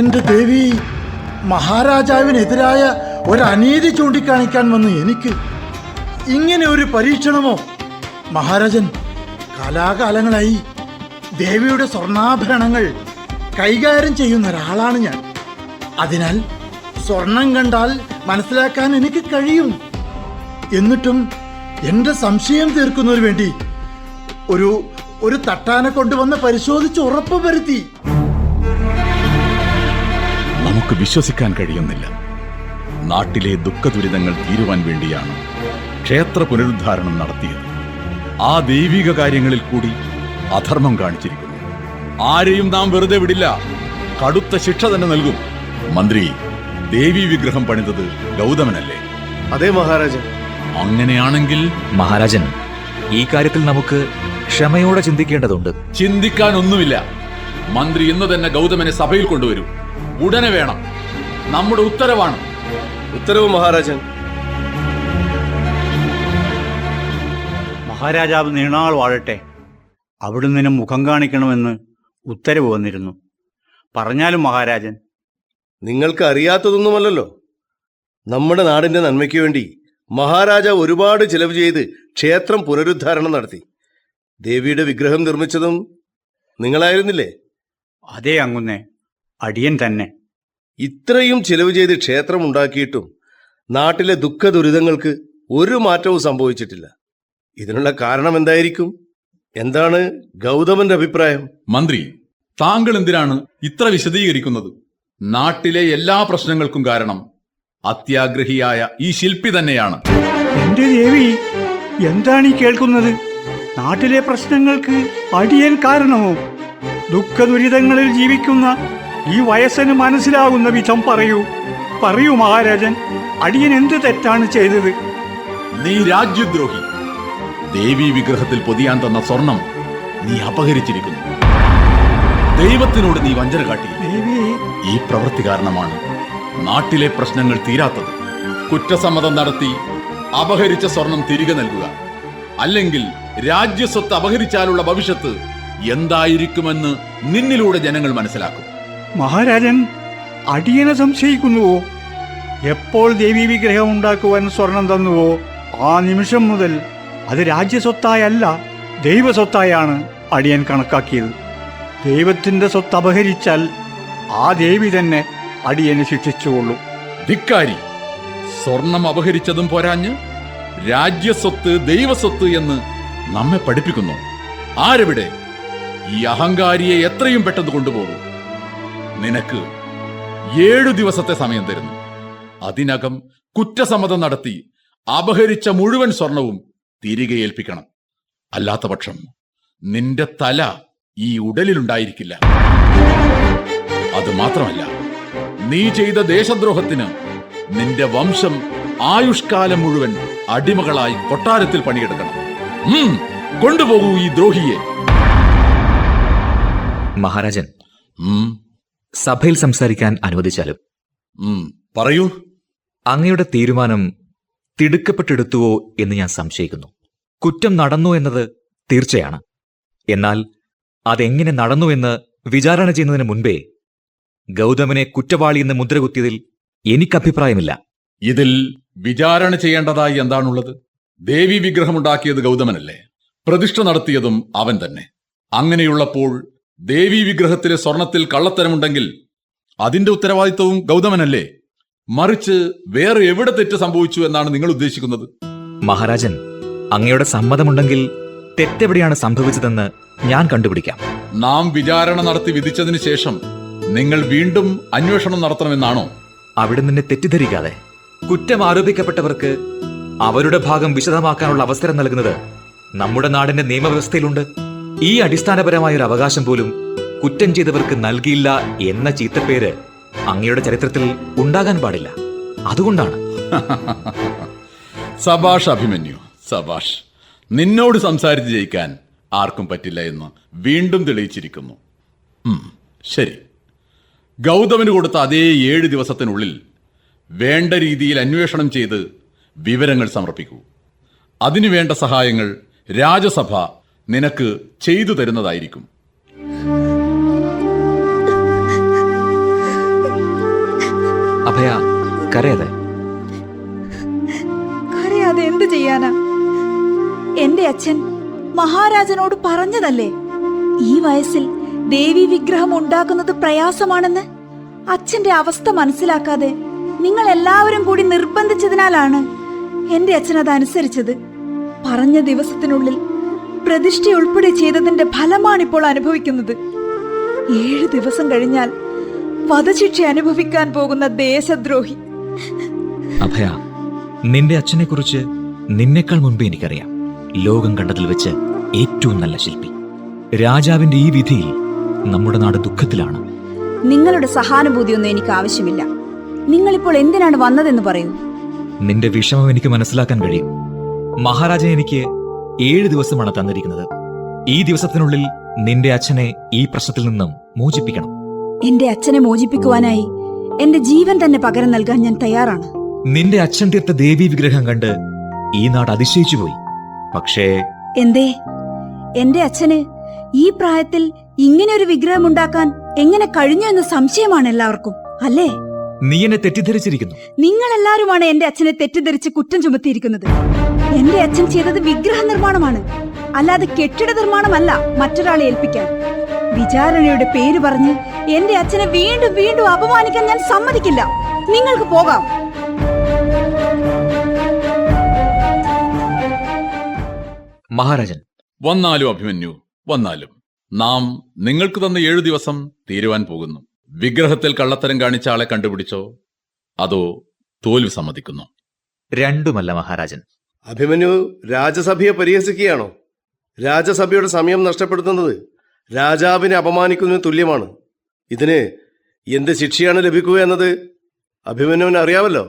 എന്റെ ദേവി, മഹാരാജാവിനെതിരായ ഒരു അനീതി ചൂണ്ടിക്കാണിക്കാൻ വന്ന് എനിക്ക് ഇങ്ങനെ ഒരു പരീക്ഷണമോ? മഹാരാജൻ, കാലാകാലങ്ങളായി ദേവിയുടെ സ്വർണ്ണാഭരണങ്ങൾ കൈകാര്യം ചെയ്യുന്ന ഒരാളാണ് ഞാൻ. അതിനാൽ സ്വർണം കണ്ടാൽ മനസ്സിലാക്കാൻ എനിക്ക് കഴിയും. എന്നിട്ടും എന്റെ സംശയം തീർക്കുന്നതിന് വേണ്ടി ഒരു തട്ടാനെ കൊണ്ടുവന്ന് പരിശോധിച്ച് ഉറപ്പ് വരുത്തി. നമുക്ക് വിശ്വസിക്കാൻ കഴിയുന്നില്ല. നാട്ടിലെ ദുഃഖദുരിതങ്ങൾ തീരുവാൻ വേണ്ടിയാണ് ക്ഷേത്ര പുനരുദ്ധാരണം നടത്തിയത്. ആ ദൈവിക കാര്യങ്ങളിൽ കൂടി അധർമ്മം കാണിച്ചിരിക്കുന്നു. ആരെയും നാം വെറുതെ വിടില്ല. കടുത്ത ശിക്ഷ തന്നെ നൽകും. മന്ത്രി, ദേവി വിഗ്രഹം പണിതത് ഗൗതമനല്ലേ? അതെ മഹാരാജൻ. അങ്ങനെയാണെങ്കിൽ മഹാരാജൻ, ഈ കാര്യത്തിൽ നമുക്ക് ക്ഷമയോടെ ചിന്തിക്കേണ്ടതുണ്ട്. ചിന്തിക്കാനൊന്നുമില്ല. മന്ത്രി ഇന്ന് തന്നെ ഗൗതമനെ സഭയിൽ കൊണ്ടുവരൂ. ഉടനെ വേണം. നമ്മുടെ ഉത്തരവാണ്. ഉത്തരവ് മഹാരാജൻ. മഹാരാജാവ് നീണാൾ വാഴട്ടെ. അവിടുന്ന് മുഖം കാണിക്കണമെന്ന് ഉത്തരവ് വന്നിരുന്നു. പറഞ്ഞാലും മഹാരാജൻ. നിങ്ങൾക്ക് അറിയാത്തതൊന്നുമല്ലല്ലോ. നമ്മുടെ നാടിന്റെ നന്മയ്ക്ക് വേണ്ടി മഹാരാജാവ് ഒരുപാട് ചിലവ് ചെയ്ത് ക്ഷേത്രം പുനരുദ്ധാരണം നടത്തി. ദേവിയുടെ വിഗ്രഹം നിർമ്മിച്ചതും നിങ്ങളായിരുന്നില്ലേ? അതേ അങ്ങുന്നേ, അടിയൻ തന്നെ. ഇത്രയും ചിലവ് ചെയ്ത് ക്ഷേത്രം ഉണ്ടാക്കിയിട്ടും നാട്ടിലെ ദുഃഖ ദുരിതങ്ങൾക്ക് ഒരു മാറ്റവും സംഭവിച്ചിട്ടില്ല. ഇതിനുള്ള കാരണം എന്തായിരിക്കും? എന്താണ് ഗൗതമന്റെ അഭിപ്രായം? മന്ത്രി, താങ്കൾ എന്തിനാണ് ഇത്ര വിശദീകരിക്കുന്നത്? നാട്ടിലെ എല്ലാ പ്രശ്നങ്ങൾക്കും കാരണം അത്യാഗ്രഹിയായ ഈ ശില്പി തന്നെയാണ്. എന്റെ ദേവി, എന്താണ് ഈ കേൾക്കുന്നത്? നാട്ടിലെ പ്രശ്നങ്ങൾക്ക് അടിയൻ കാരണമോ? ദുഃഖ ദുരിതങ്ങളിൽ ജീവിക്കുന്ന ഈ വയസ്സന് മനസ്സിലാകുന്ന വിധം പറയൂ മഹാരാജൻ. അടിയൻ എന്ത് തെറ്റാണ് ചെയ്തത്? നീ രാജ്യദ്രോഹി. ദേവി വിഗ്രഹത്തിൽ പൊതിയാൻ തന്ന സ്വർണം നീ അപഹരിച്ചിരിക്കുന്നു. ദൈവത്തിനോട് നീ വഞ്ചന കാട്ടി. ഈ പ്രവൃത്തി കാരണമാണ് നാട്ടിലെ പ്രശ്നങ്ങൾ തീരാത്തത്. കുറ്റസമ്മതം നടത്തി അപഹരിച്ച സ്വർണം തിരികെ നൽകുക. അല്ലെങ്കിൽ രാജ്യസ്വത്ത് അപഹരിച്ചാലുള്ള ഭവിഷ്യത്ത് എന്തായിരിക്കുമെന്ന് നിന്നിലൂടെ ജനങ്ങൾ മനസ്സിലാക്കും. മഹാരാജൻ, അടിയനെ സംശയിക്കുന്നുവോ? എപ്പോൾ ദേവി വിഗ്രഹം ഉണ്ടാക്കുവാൻ സ്വർണം തന്നുവോ ആ നിമിഷം മുതൽ അത് രാജ്യസ്വത്തായല്ല ദൈവസ്വത്തായാണ് അടിയൻ കണക്കാക്കിയത്. ദൈവത്തിന്റെ സ്വത്ത് അപഹരിച്ചാൽ ആ ദേവി തന്നെ അടിയനെ ശിക്ഷിച്ചുകൊള്ളും. ധിക്കാരി, സ്വർണം അപഹരിച്ചതും പോരാഞ്ഞ് രാജ്യസ്വത്ത് ദൈവസ്വത്ത് എന്ന് നമ്മെ പഠിപ്പിക്കുന്നു. ആരെവിടെ? ഈ അഹങ്കാരിയെ എത്രയും പെട്ടെന്ന് കൊണ്ടുപോകും. നിനക്ക് 7 ദിവസത്തെ സമയം തരുന്നു. അതിനകം കുറ്റസമ്മതം നടത്തി അപഹരിച്ച മുഴുവൻ സ്വർണവും തിരികെ ഏൽപ്പിക്കണം. അല്ലാത്ത പക്ഷം നിന്റെ തല ഈ ഉടലിലുണ്ടായിരിക്കില്ല. അത് മാത്രമല്ല, നീ ചെയ്ത ദേശദ്രോഹത്തിന് നിന്റെ വംശം ആയുഷ്കാലം മുഴുവൻ അടിമകളായി കൊട്ടാരത്തിൽ പണിയെടുക്കണം. കൊണ്ടുപോകൂ ഈ ദ്രോഹിയെ. മഹാരാജൻ, സഭയിൽ സംസാരിക്കാൻ അനുവദിച്ചാലും. പറയൂ. അങ്ങയുടെ തീരുമാനം തിടുക്കപ്പെട്ടെടുത്തുവോ എന്ന് ഞാൻ സംശയിക്കുന്നു. കുറ്റം നടന്നു എന്നത് തീർച്ചയാണ്. എന്നാൽ അതെങ്ങനെ നടന്നു എന്ന് വിചാരണ ചെയ്യുന്നതിന് മുൻപേ ഗൗതമനെ കുറ്റവാളി എന്ന് മുദ്രകുത്തിയതിൽ എനിക്കഭിപ്രായമില്ല. ഇതിൽ വിചാരണ ചെയ്യേണ്ടതായി എന്താണുള്ളത്? ദേവി വിഗ്രഹമുണ്ടാക്കിയത് ഗൗതമനല്ലേ? പ്രതിഷ്ഠ നടത്തിയതും അവൻ തന്നെ. അങ്ങനെയുള്ളപ്പോൾ ദേവി വിഗ്രഹത്തിലെ സ്വർണത്തിൽ കള്ളത്തരമുണ്ടെങ്കിൽ അതിന്റെ ഉത്തരവാദിത്വവും ഗൗതമനല്ലേ? മറിച്ച് വേറെ എവിടെ തെറ്റ് സംഭവിച്ചു എന്നാണ് നിങ്ങൾ ഉദ്ദേശിക്കുന്നത്? മഹാരാജൻ, അങ്ങയുടെ സമ്മതമുണ്ടെങ്കിൽ തെറ്റെവിടെയാണ് സംഭവിച്ചതെന്ന് ഞാൻ കണ്ടുപിടിക്കാം. നാം വിചാരണ നടത്തി വിധിച്ചതിന് ശേഷം നിങ്ങൾ വീണ്ടും അന്വേഷണം നടത്തണമെന്നാണോ? അവിടെ നിന്നെ തെറ്റിദ്ധരിക്കാതെ, കുറ്റം ആരോപിക്കപ്പെട്ടവർക്ക് അവരുടെ ഭാഗം വിശദമാക്കാനുള്ള അവസരം നൽകുന്നത് നമ്മുടെ നാടിന്റെ നിയമവ്യവസ്ഥയിലുണ്ട്. ഈ അടിസ്ഥാനപരമായൊരു അവകാശം പോലും കുറ്റം ചെയ്തവർക്ക് നൽകിയില്ല എന്ന ചീത്തപ്പേര് അങ്ങയുടെ ചരിത്രത്തിൽ ഉണ്ടാകാൻ പാടില്ല. അതുകൊണ്ടാണ്. സബാഷ് അഭിമന്യു, സബാഷ്. നിന്നോട് സംസാരിച്ച് ജയിക്കാൻ ആർക്കും പറ്റില്ല എന്ന് വീണ്ടും തെളിയിച്ചിരിക്കുന്നു. ശരി, ഗൗതമന് കൊടുത്ത അതേ 7 ദിവസത്തിനുള്ളിൽ വേണ്ട രീതിയിൽ അന്വേഷണം ചെയ്ത് വിവരങ്ങൾ സമർപ്പിക്കൂ. അതിനുവേണ്ട സഹായങ്ങൾ രാജസഭ നിനക്ക് ചെയ്തു തരുന്നതായിരിക്കും. അഭയ, കരയാതെ. കരയാതെ എന്ത് ചെയ്യാനാ? എന്റെ അച്ഛൻ മഹാരാജനോട് പറഞ്ഞതല്ലേ ഈ വയസ്സിൽ ദേവി വിഗ്രഹം ഉണ്ടാക്കുന്നത് പ്രയാസമാണെന്ന്. അച്ഛന്റെ അവസ്ഥ മനസ്സിലാക്കാതെ നിങ്ങൾ എല്ലാവരും കൂടി നിർബന്ധിച്ചതിനാലാണ് എന്റെ അച്ഛൻ അതനുസരിച്ചത്. പറഞ്ഞ ദിവസത്തിനുള്ളിൽ പ്രതിഷ്ഠ ഉൾപ്പെടെ ചെയ്തതിന്റെ ഫലമാണിപ്പോൾ അനുഭവിക്കുന്നത്. 7 ദിവസം കഴിഞ്ഞാൽ വധശിക്ഷ അനുഭവിക്കാൻ പോകുന്ന ദേശദ്രോഹി. അഭയ, നിന്റെ അച്ഛനെ കുറിച്ച് നിന്നേക്കാൾ മുൻപേ എനിക്കറിയാം. ലോകം കണ്ടതിൽ വെച്ച് ഏറ്റവും നല്ല ശില്പി. രാജാവിന്റെ ഈ വിധിയിൽ നമ്മുടെ നാട് ദുഃഖത്തിലാണ്. നിങ്ങളുടെ സഹാനുഭൂതിയൊന്നും എനിക്ക് ആവശ്യമില്ല. നിങ്ങളിപ്പോൾ എന്തിനാണ് വന്നതെന്ന് പറയൂ. നിന്റെ വിഷമം എനിക്ക് മനസ്സിലാക്കാൻ കഴിയും. മഹാരാജൻ എനിക്ക് 7 ദിവസമാണ് തന്നിരിക്കുന്നത്. ഈ ദിവസത്തിനുള്ളിൽ നിന്റെ അച്ഛനെ ഈ പ്രശ്നത്തിൽ നിന്നും മോചിപ്പിക്കണം. എന്റെ അച്ഛനെ മോചിപ്പിക്കുവാനായി എന്റെ ജീവൻ തന്നെ പകരം നൽകാൻ ഞാൻ തയ്യാറാണ്. നിന്റെ അച്ഛൻ തീർത്ത ദേവീ വിഗ്രഹം കണ്ട് ഈ നാട് അതിശയിച്ചു പോയി. പക്ഷേ എന്തേ? എന്റെ അച്ഛന് ഈ പ്രായത്തിൽ ഇങ്ങനെ ഒരു വിഗ്രഹം ഉണ്ടാക്കാൻ എങ്ങനെ കഴിഞ്ഞു എന്ന സംശയമാണ് എല്ലാവർക്കും, അല്ലേ? നീ എന്നെ തെറ്റിദ്ധരിച്ചിരിക്കുന്നു. നിങ്ങൾ എല്ലാവരുമാണ് എന്റെ അച്ഛനെ തെറ്റിദ്ധരിച്ച് കുറ്റം ചുമത്തിയിരിക്കുന്നത്. എന്റെ അച്ഛൻ ചെയ്തത് വിഗ്രഹ നിർമ്മാണമാണ്, അല്ലാതെ കെട്ടിട നിർമ്മാണമല്ല മറ്റൊരാളെ ഏൽപ്പിക്കാൻ. വിചാരണയുടെ പേര് പറഞ്ഞ് എന്റെ അച്ഛനെ വീണ്ടും വീണ്ടും അപമാനിക്കാൻ ഞാൻ സമ്മതിക്കില്ല. നിങ്ങൾക്ക് പോകാം. മഹാരാജൻ, വന്നാലും അഭിമന്യു, വന്നാലും നാം നിങ്ങൾക്ക് തന്ന 7 ദിവസം തീരുവാൻ പോകുന്നു. വിഗ്രഹത്തിൽ കള്ളത്തരം കാണിച്ച ആളെ കണ്ടുപിടിച്ചോ, അതോ തോൽവി സമ്മതിക്കുന്നു? രണ്ടുമല്ല മഹാരാജൻ. അഭിമന്യു രാജസഭയെ പരിഹസിക്കുകയാണോ? രാജസഭയുടെ സമയം നഷ്ടപ്പെടുത്തുന്നത് രാജാവിനെ അപമാനിക്കുന്നതിന് തുല്യമാണ്. ഇതിന് എന്ത് ശിക്ഷയാണ് ലഭിക്കുക എന്നത് അഭിമന്യുവിന് അറിയാമല്ലോ.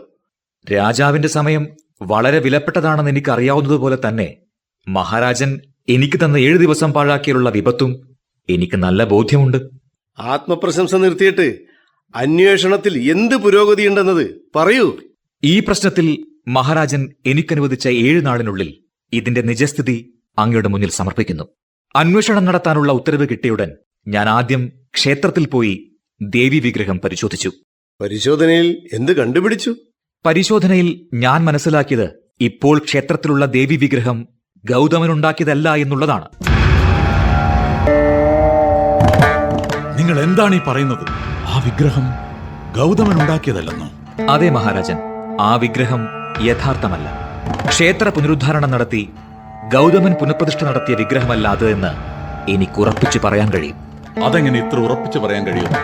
രാജാവിന്റെ സമയം വളരെ വിലപ്പെട്ടതാണെന്ന് എനിക്ക് അറിയാവുന്നതുപോലെ തന്നെ മഹാരാജൻ എനിക്ക് തന്ന 7 ദിവസം പാഴാക്കിയുള്ള വിപത്തും എനിക്ക് നല്ല ബോധ്യമുണ്ട്. ആത്മപ്രശംസ നിർത്തിയിട്ട് അന്വേഷണത്തിൽ എന്ത് പുരോഗതിയുണ്ടെന്നത് പറയൂ. ഈ പ്രശ്നത്തിൽ മഹാരാജൻ എനിക്കനുവദിച്ച 7 നാളിനുള്ളിൽ ഇതിന്റെ നിജസ്ഥിതി അങ്ങയുടെ മുന്നിൽ സമർപ്പിക്കുന്നു. അന്വേഷണം നടത്താനുള്ള ഉത്തരവ് കിട്ടിയുടൻ ഞാൻ ആദ്യം ക്ഷേത്രത്തിൽ പോയി ദേവി വിഗ്രഹം പരിശോധിച്ചു. പരിശോധനയിൽ എന്ത് കണ്ടുപിടിച്ചു? പരിശോധനയിൽ ഞാൻ മനസ്സിലാക്കിയത് ഇപ്പോൾ ക്ഷേത്രത്തിലുള്ള ദേവി വിഗ്രഹം ഗൗതമനുണ്ടാക്കിയതല്ല എന്നുള്ളതാണ്. നിങ്ങൾ എന്താണ് ഈ പറയുന്നത്? ആ വിഗ്രഹം ഗൗതമൻ ഉണ്ടാക്കിയതല്ലെന്നോ? അതെ മഹാരാജൻ, ആ വിഗ്രഹം യഥാർത്ഥമല്ല. ക്ഷേത്ര പുനരുദ്ധാരണം നടത്തി ഗൗതമൻ പുനഃപ്രതിഷ്ഠ നടത്തിയ വിഗ്രഹമല്ല അത് എന്ന് എനിക്ക് ഉറപ്പിച്ചു പറയാൻ കഴിയും. അതെങ്ങനെ ഇത്ര ഉറപ്പിച്ചു പറയാൻ കഴിയുന്നു?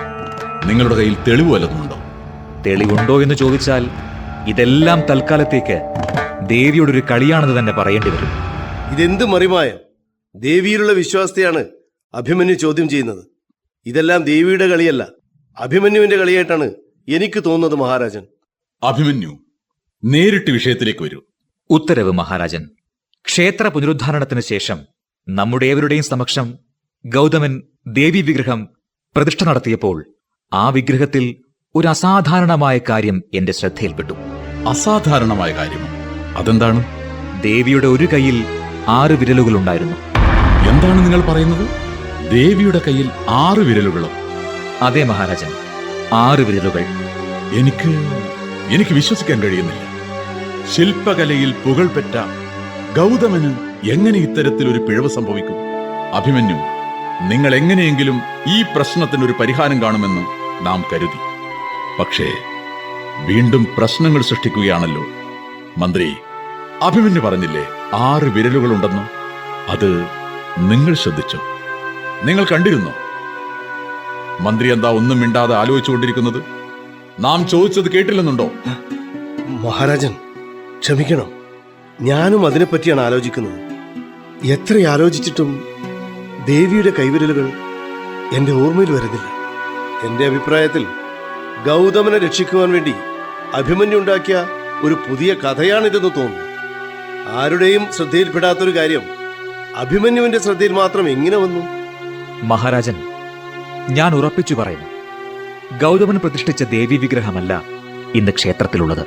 നിങ്ങളുടെ കയ്യിൽ തെളിവ് വല്ലതുമുണ്ടോ? തെളിവുണ്ടോ എന്ന് ചോദിച്ചാൽ ഇതെല്ലാം തൽക്കാലത്തേക്ക് ദേവിയുടെ ഒരു കളിയാണെന്ന് തന്നെ പറയേണ്ടി വരും. ഇതെന്ത് മറിമായം? ദേവിയിലുള്ള വിശ്വാസത്തെയാണ് അഭിമന്യു ചോദ്യം ചെയ്യുന്നത്. ഇതെല്ലാം ദേവിയുടെ കളിയല്ല, അഭിമന്യുവിന്റെ കളിയായിട്ടാണ് എനിക്ക് തോന്നുന്നത് മഹാരാജൻ. അഭിമന്യു, നേരിട്ട് വിഷയത്തിലേക്ക് വരൂ. ഉത്തരവ് മഹാരാജൻ. ക്ഷേത്ര പുനരുദ്ധാരണത്തിന് ശേഷം നമ്മുടെ ഏവരുടെയും സമക്ഷം ഗൗതമൻ ദേവി വിഗ്രഹം പ്രതിഷ്ഠ നടത്തിയപ്പോൾ ആ വിഗ്രഹത്തിൽ ഒരു അസാധാരണമായ കാര്യം എന്റെ ശ്രദ്ധയിൽപ്പെട്ടു. അസാധാരണമായ കാര്യമോ? അതെന്താണ്? ദേവിയുടെ ഒരു കൈയിൽ 6 വിരലുകളുണ്ടായിരുന്നു. എന്താണ് നിങ്ങൾ പറയുന്നത്? ദേവിയുടെ കയ്യിൽ 6 വിരലുകളോ? അതെ മഹാരാജൻ, 6 വിരലുകൾ. എനിക്ക് വിശ്വസിക്കാൻ കഴിയുന്നില്ല. ശില്പകലയിൽ പുകൾപെറ്റ ഗൗതമന് എങ്ങനെ ഇത്തരത്തിലൊരു പിഴവ് സംഭവിക്കും? അഭിമന്യു, നിങ്ങൾ എങ്ങനെയെങ്കിലും ഈ പ്രശ്നത്തിനൊരു പരിഹാരം കാണുമെന്ന് നാം കരുതി. പക്ഷേ വീണ്ടും പ്രശ്നങ്ങൾ സൃഷ്ടിക്കുകയാണല്ലോ. മന്ത്രി, അഭിമന്യു പറഞ്ഞില്ലേ 6 വിരലുകളുണ്ടെന്ന്? അത് നിങ്ങൾ ശ്രദ്ധിച്ചോ? നിങ്ങൾ കണ്ടിരുന്നോ? മന്ത്രി എന്താ ഒന്നും മിണ്ടാതെ ആലോചിച്ചുകൊണ്ടിരിക്കുന്നത്? നാം ചോദിച്ചത് കേട്ടില്ലെന്നുണ്ടോ? മഹാരാജൻ ക്ഷമിക്കണം, ഞാനും അതിനെപ്പറ്റിയാണ് ആലോചിക്കുന്നത്. എത്ര ആലോചിച്ചിട്ടും ദേവിയുടെ കൈവിരലുകൾ എന്റെ ഓർമ്മയിൽ വരുന്നില്ല. എന്റെ അഭിപ്രായത്തിൽ ഗൗതമനെ രക്ഷിക്കുവാൻ വേണ്ടി അഭിമന്യു ഉണ്ടാക്കിയ ഒരു പുതിയ കഥയാണിതെന്ന് തോന്നുന്നു. ആരുടെയും ശ്രദ്ധയിൽപ്പെടാത്തൊരു കാര്യം അഭിമന്യുവിന്റെ ശ്രദ്ധയിൽ മാത്രം എങ്ങനെ വന്നു? മഹാരാജൻ, ഞാൻ ഉറപ്പിച്ചു പറയുന്നു, ഗൗതമൻ പ്രതിഷ്ഠിച്ച ദേവി വിഗ്രഹമല്ല ഇന്ന് ക്ഷേത്രത്തിലുള്ളത്.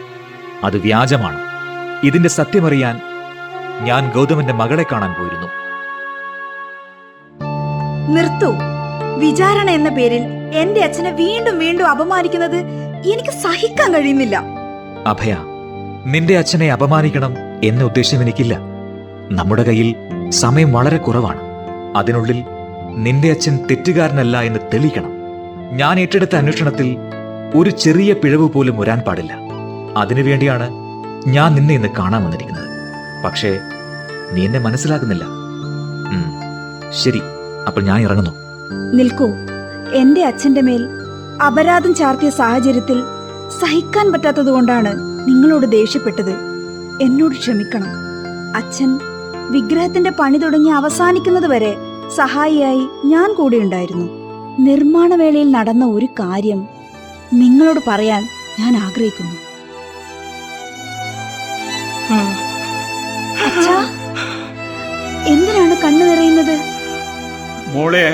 അത് വ്യാജമാണ്. ഇതിന്റെ സത്യമറിയാൻ ഞാൻ ഗൗതമന്റെ മകളെ കാണാൻ പോയിരുന്നു. നിർത്തൂ. വിചാരണ എന്ന പേരിൽ എന്റെ അച്ഛനെ വീണ്ടും വീണ്ടും അപമാനിക്കുന്നത് എനിക്ക് സഹിക്കാൻ കഴിയുന്നില്ല. അഭയ, നിന്റെ അച്ഛനെ അപമാനിക്കണം എന്ന ഉദ്ദേശം എനിക്കില്ല. നമ്മുടെ കയ്യിൽ സമയം വളരെ കുറവാണ്. അതിനുള്ളിൽ നിന്റെ അച്ഛൻ തെറ്റുകാരനല്ല എന്ന് തെളിയിക്കണം. ഞാൻ ഏറ്റെടുത്ത അന്വേഷണത്തിൽ ഒരു ചെറിയ പിഴവ് പോലും വരാൻ പാടില്ല. അതിനുവേണ്ടിയാണ് ഞാൻ നിന്നെ ഇന്ന് കാണാൻ വന്നിരിക്കുന്നത്. പക്ഷേ നീ എന്നെ മനസ്സിലാക്കുന്നില്ല. ശരി, അപ്പോൾ ഞാൻ ഇറങ്ങുന്നു. നിൽക്കൂ. എന്റെ അച്ഛന്റെ മേൽ അപരാധം ചാർത്തിയ സാഹചര്യത്തിൽ സഹിക്കാൻ പറ്റാത്തതുകൊണ്ടാണ് നിങ്ങളോട് ദേഷ്യപ്പെട്ടത്. എന്നോട് ക്ഷമിക്കണം. അച്ഛൻ വിഗ്രഹത്തിന്റെ പണി തുടങ്ങി അവസാനിക്കുന്നത് വരെ സഹായിയായി ഞാൻ കൂടെ ഉണ്ടായിരുന്നു. നിർമ്മാണ വേളയിൽ നടന്ന ഒരു കാര്യം നിങ്ങളോട് പറയാൻ ഞാൻ ആഗ്രഹിക്കുന്നു. അച്ഛാ, എന്തിനാണ് കണ്ണു നിറയുന്നത്? മോളെ,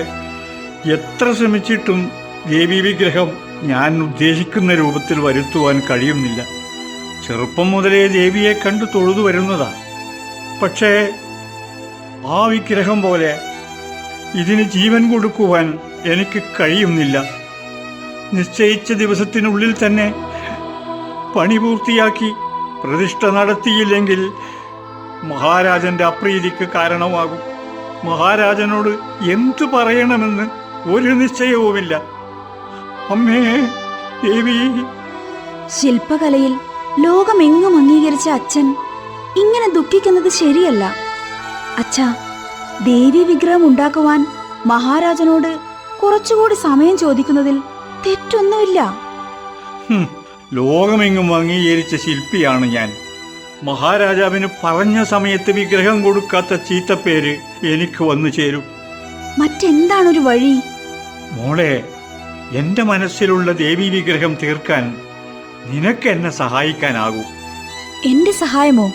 എത്ര ശ്രമിച്ചിട്ടും ദേവി വിഗ്രഹം ഞാൻ ഉദ്ദേശിക്കുന്ന രൂപത്തിൽ വരുത്തുവാൻ കഴിയുന്നില്ല. ചെറുപ്പം മുതലേ ദേവിയെ കണ്ടു തൊഴുതു വരുന്നതാ. പക്ഷേ ആ വിഗ്രഹം പോലെ ഇതിന് ജീവൻ കൊടുക്കുവാൻ എനിക്ക് കഴിയുന്നില്ല. നിശ്ചയിച്ച ദിവസത്തിനുള്ളിൽ തന്നെ പണി പൂർത്തിയാക്കി പ്രതിഷ്ഠ നടത്തിയില്ലെങ്കിൽ മഹാരാജന്റെ അപ്രീതിക്ക് കാരണമാകും. മഹാരാജനോട് എന്തു പറയണമെന്ന് ഒരു നിശ്ചയവുമില്ല. അമ്മേ ദേവി. ശില്പകലയിൽ ലോകമെങ്ങും അംഗീകരിച്ച അച്ഛൻ ഇങ്ങനെ ദുഃഖിക്കുന്നത് ശരിയല്ല. അച്ഛാ, ദേവി വിഗ്രഹം ഉണ്ടാക്കുവാൻ മഹാരാജനോട് കുറച്ചുകൂടി സമയം ചോദിക്കുന്നതിൽ തെറ്റൊന്നുമില്ല. ലോകമെങ്ങും അംഗീകരിച്ച ശില്പിയാണ് ഞാൻ. മഹാരാജാവിന് പറഞ്ഞ സമയത്ത് വിഗ്രഹം കൊടുക്കാത്ത ചീത്തപ്പേര് എനിക്ക് വന്നു ചേരും. മറ്റെന്താണൊരു വഴി? മോളെ, എന്റെ മനസ്സിലുള്ള ദേവി വിഗ്രഹം തീർക്കാൻ നിനക്ക് എന്നെ സഹായിക്കാനാകൂ. എന്റെ സഹായമോ?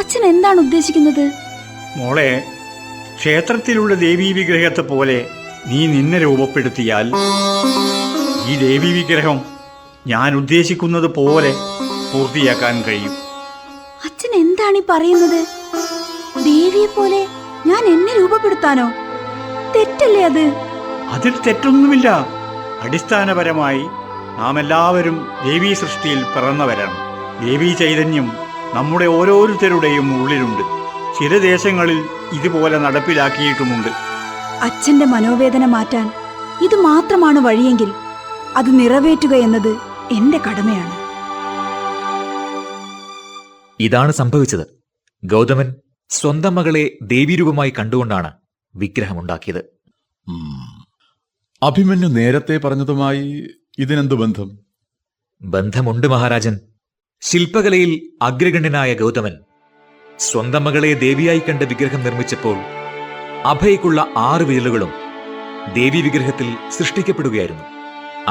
അച്ഛൻ എന്താണ് ഉദ്ദേശിക്കുന്നത്? മോളെ, ക്ഷേത്രത്തിലുള്ള ദേവീ വിഗ്രഹത്തെ പോലെ നീ നിന്നെ രൂപപ്പെടുത്തിയാൽ ഈ ദേവീ വിഗ്രഹം ഞാൻ ഉദ്ദേശിക്കുന്നത് പോലെ പൂർത്തിയാക്കാൻ കഴിയും. അച്ഛൻ എന്താണ് ഈ പറയുന്നത്? ദേവിയെ പോലെ ഞാൻ എന്നെ രൂപപ്പെടുത്താനോ? തെറ്റല്ലേ അത്? അതിൽ തെറ്റൊന്നുമില്ല. അടിസ്ഥാനപരമായി നാം എല്ലാവരും ദേവീ സൃഷ്ടിയിൽ പിറന്നവരാണ്. ദേവീ ചൈതന്യം നമ്മുടെ ഓരോരുത്തരുടെയും ഉള്ളിലുണ്ട്. ചില ദേശങ്ങളിൽ ഇതുപോലെ നടപ്പിലാക്കിയിട്ടുമുണ്ട്. അച്ഛന്റെ മനോവേദന മാറ്റാൻ ഇത് മാത്രമാണ് വഴിയെങ്കിൽ അത് നിറവേറ്റുക എന്നത് എന്റെ കടമയാണ്. ഇതാണ് സംഭവിച്ചത്. ഗൗതമൻ സ്വന്തം മകളെ ദേവീരൂപമായി കണ്ടുകൊണ്ടാണ് വിഗ്രഹമുണ്ടാക്കിയത്. അഭിമന്യു നേരത്തെ പറഞ്ഞതുമായി ഇതിനെന്തു ബന്ധം? ബന്ധമുണ്ട് മഹാരാജൻ. ശില്പകലയിൽ അഗ്രഗണ്യനായ ഗൗതമൻ സ്വന്തം മകളെ ദേവിയായി കണ്ട് വിഗ്രഹം നിർമ്മിച്ചപ്പോൾ അഭയ്ക്കുള്ള 6 വിരലുകളും ദേവീ വിഗ്രഹത്തിൽ സൃഷ്ടിക്കപ്പെടുകയായിരുന്നു.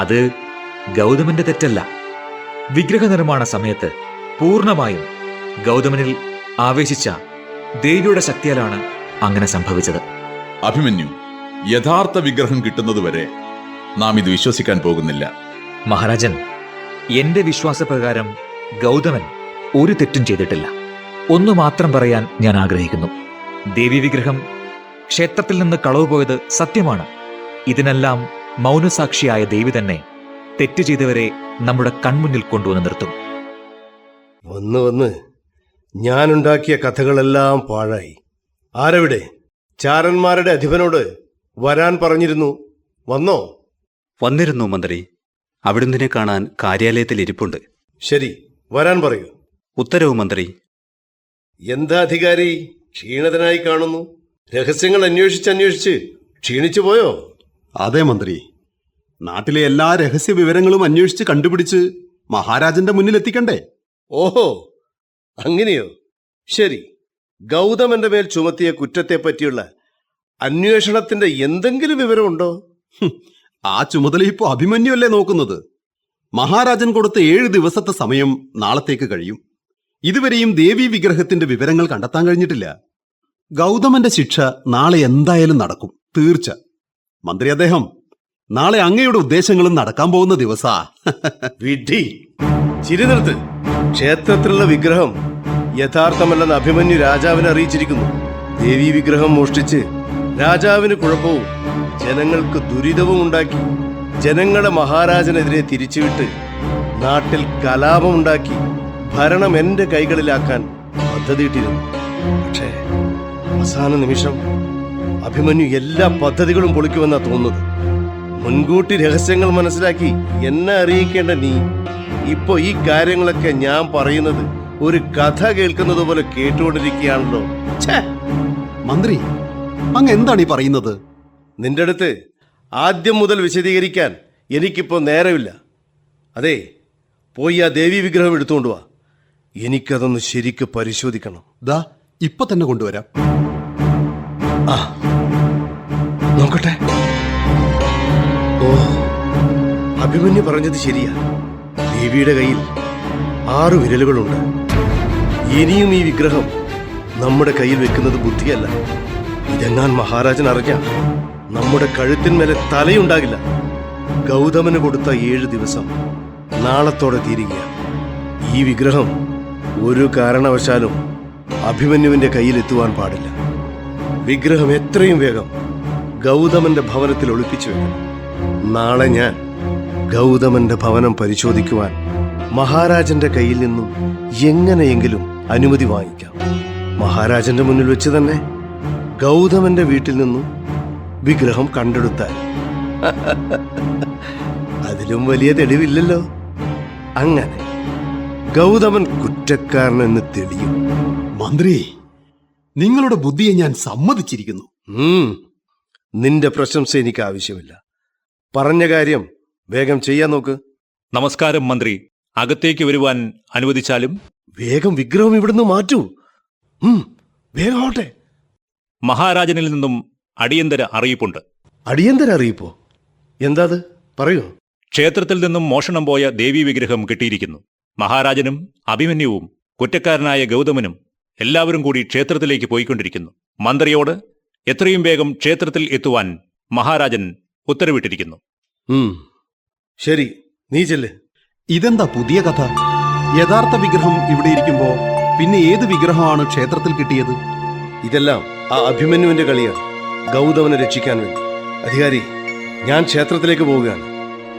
അത് ഗൗതമന്റെ തെറ്റല്ല. വിഗ്രഹ നിർമ്മാണ സമയത്ത് പൂർണ്ണമായും ഗൗതമനിൽ ആവേശിച്ച ദേവിയുടെ ശക്തിയാലാണ് അങ്ങനെ സംഭവിച്ചത്. അഭിമന്യു, യഥാർത്ഥ വിഗ്രഹം കിട്ടുന്നതുവരെ നാം ഇത് വിശ്വസിക്കാൻ പോകുന്നില്ല. മഹാരാജൻ, എന്റെ വിശ്വാസപ്രകാരം ഗൗതമൻ ഒരു തെറ്റും ചെയ്തിട്ടില്ല. ഒന്നു മാത്രം പറയാൻ ഞാൻ ആഗ്രഹിക്കുന്നു. ദേവീ വിഗ്രഹം ക്ഷേത്രത്തിൽ നിന്ന് കളവ് പോയത് സത്യമാണ്. ഇതിനെല്ലാം മൗനസാക്ഷിയായ ദേവി തന്നെ തെറ്റ് ചെയ്തവരെ നമ്മുടെ കൺമുന്നിൽ കൊണ്ടുവന്ന് നിർത്തും. വന്ന് വന്ന് ഞാനുണ്ടാക്കിയ കഥകളെല്ലാം പാഴായി. ആരവിടെ? ചാരന്മാരുടെ അധിപനോട് വരാൻ പറഞ്ഞിരുന്നു. വന്നോ? വന്നിരുന്നു മന്ത്രി. അവിടുന്ന് കാണാൻ കാര്യാലയത്തിൽ ഇരിപ്പുണ്ട്. ശരി, വരാൻ പറയൂ. ഉത്തരവ് മന്ത്രി. എന്താ അധികാരി, ക്ഷീണിതനായി കാണുന്നു. രഹസ്യങ്ങൾ അന്വേഷിച്ച് ക്ഷീണിച്ചു പോയോ? അതെ മന്ത്രി, നാട്ടിലെ എല്ലാ രഹസ്യ വിവരങ്ങളും അന്വേഷിച്ച് കണ്ടുപിടിച്ച് മഹാരാജന്റെ മുന്നിൽ എത്തിക്കണ്ടേ? ഓഹോ, അങ്ങനെയോ? ശരി, ഗൗതമന്റെ മേൽ ചുമത്തിയ കുറ്റത്തെപ്പറ്റിയുള്ള അന്വേഷണത്തിന്റെ എന്തെങ്കിലും വിവരമുണ്ടോ? ആ ചുമതല ഇപ്പോ അഭിമന്യുവല്ലേ നോക്കുന്നത്. മഹാരാജൻ കൊടുത്ത 7 ദിവസത്തെ സമയം നാളത്തേക്ക് കഴിയും. ഇതുവരെയും ദേവീ വിഗ്രഹത്തിന്റെ വിവരങ്ങൾ കണ്ടെത്താൻ കഴിഞ്ഞിട്ടില്ല. ഗൗതമന്റെ ശിക്ഷ നാളെ എന്തായാലും നടക്കും, തീർച്ച. മന്ത്രി അദ്ദേഹം, നാളെ അങ്ങയുടെ ഉദ്ദേശങ്ങളും നടക്കാൻ പോകുന്ന ദിവസാ. വിധി ചിരി നിർത്ത്. ക്ഷേത്രത്തിലുള്ള വിഗ്രഹം യഥാർത്ഥമല്ലെന്ന് അഭിമന്യു രാജാവിനെ അറിയിച്ചിരിക്കുന്നു. ദേവീ വിഗ്രഹം മോഷ്ടിച്ച് രാജാവിന് കുഴപ്പവും ജനങ്ങൾക്ക് ദുരിതവും ഉണ്ടാക്കി ജനങ്ങളെ മഹാരാജനെതിരെ തിരിച്ചുവിട്ട് നാട്ടിൽ കലാപമുണ്ടാക്കി ഭരണം എന്റെ കൈകളിലാക്കാൻ പദ്ധതിയിട്ടിരുന്നു. പക്ഷേ അവസാന നിമിഷം അഭിമന്യു എല്ലാ പദ്ധതികളും പൊളിക്കുമെന്നാ തോന്നുന്നത്. മുൻകൂട്ടി രഹസ്യങ്ങൾ മനസ്സിലാക്കി എന്നെ അറിയിക്കേണ്ട നീ ഇപ്പോ ഈ കാര്യങ്ങളൊക്കെ ഞാൻ പറയുന്നത് ഒരു കഥ കേൾക്കുന്നത് പോലെ കേട്ടുകൊണ്ടിരിക്കുകയാണല്ലോ. മന്ത്രി, അങ്ങ് എന്താണ് ഈ പറയുന്നത്? നിന്റെ അടുത്ത് ആദ്യം മുതൽ വിശദീകരിക്കാൻ എനിക്കിപ്പോ നേരമില്ല. അതെ, പോയി ആ ദേവീ വിഗ്രഹം എടുത്തുകൊണ്ടുവാ. എനിക്കതൊന്ന് ശരിക്ക് പരിശോധിക്കണം. ദാ ഇപ്പൊ തന്നെ കൊണ്ടുവരാം. ആ, നോക്കട്ടെ. ഓ, അഭിമന്യു പറഞ്ഞത് ശരിയാ. ദേവിയുടെ കയ്യിൽ 6 വിരലുകളുണ്ട്. ഇനിയും ഈ വിഗ്രഹം നമ്മുടെ കയ്യിൽ വെക്കുന്നത് ബുദ്ധിയല്ല. ഇതെങ്ങാൻ മഹാരാജൻ അറിഞ്ഞ നമ്മുടെ കഴുത്തിന്മേലെ തലയുണ്ടാകില്ല. ഗൗതമന് കൊടുത്ത 7 ദിവസം നാളത്തോടെ തീരുകയാണ്. ഈ വിഗ്രഹം ഒരു കാരണവശാലും അഭിമന്യുവിന്റെ കയ്യിലെത്തുവാൻ പാടില്ല. വിഗ്രഹം എത്രയും വേഗം ഗൗതമന്റെ ഭവനത്തിൽ ഒളിപ്പിച്ചു വെക്കണം. നാളെ ഞാൻ ഗൗതമന്റെ ഭവനം പരിശോധിക്കുവാൻ മഹാരാജന്റെ കയ്യിൽ നിന്നും എങ്ങനെയെങ്കിലും അനുമതി വാങ്ങിക്കാം. മഹാരാജന്റെ മുന്നിൽ വെച്ച് തന്നെ ഗൗതമന്റെ വീട്ടിൽ നിന്നും വിഗ്രഹം കണ്ടെടുത്താൽ അതിലും വലിയ തെളിവില്ലല്ലോ. അങ്ങനെ ഗൗതമൻ കുറ്റക്കാരനെന്ന് തെളിയും. മന്ത്രി, നിങ്ങളുടെ ബുദ്ധിയെ ഞാൻ സമ്മതിച്ചിരിക്കുന്നു. നിന്റെ പ്രശംസ എനിക്ക് ആവശ്യമില്ല. പറഞ്ഞ കാര്യം വേഗം ചെയ്യാൻ നോക്ക്. നമസ്കാരം മന്ത്രി. അകത്തേക്ക് വരുവാൻ അനുവദിച്ചാലും? വേഗം വിഗ്രഹം ഇവിടുന്ന് മാറ്റൂ. വേഗം ആവട്ടെ. മഹാരാജനിൽ നിന്നും അടിയന്തര അറിയിപ്പുണ്ട്. അടിയന്തര അറിയിപ്പോ? എന്താ അത്? പറയൂ. ക്ഷേത്രത്തിൽ നിന്നും മോഷണം പോയ ദേവീ വിഗ്രഹം കിട്ടിയിരിക്കുന്നു. മഹാരാജനും അഭിമന്യുവും കുറ്റക്കാരനായ ഗൗതമനും എല്ലാവരും കൂടി ക്ഷേത്രത്തിലേക്ക് പോയിക്കൊണ്ടിരിക്കുന്നു. മന്ത്രിയോട് എത്രയും വേഗം ക്ഷേത്രത്തിൽ എത്തുവാൻ മഹാരാജൻ ഉത്തരവിട്ടിരിക്കുന്നു. ശരി, നീ ചെല്ല്. ഇതെന്താ പുതിയ കഥ? യഥാർത്ഥ വിഗ്രഹം ഇവിടെ ഇരിക്കുമ്പോ പിന്നെ ഏത് വിഗ്രഹമാണ് ക്ഷേത്രത്തിൽ കിട്ടിയത്? ഇതെല്ലാം ആ അഭിമന്യുവിന്റെ കളിയാണ്, ഗൗതമനെ രക്ഷിക്കാൻ വേണ്ടി. അധികാരി, ഞാൻ ക്ഷേത്രത്തിലേക്ക് പോവുകയാണ്.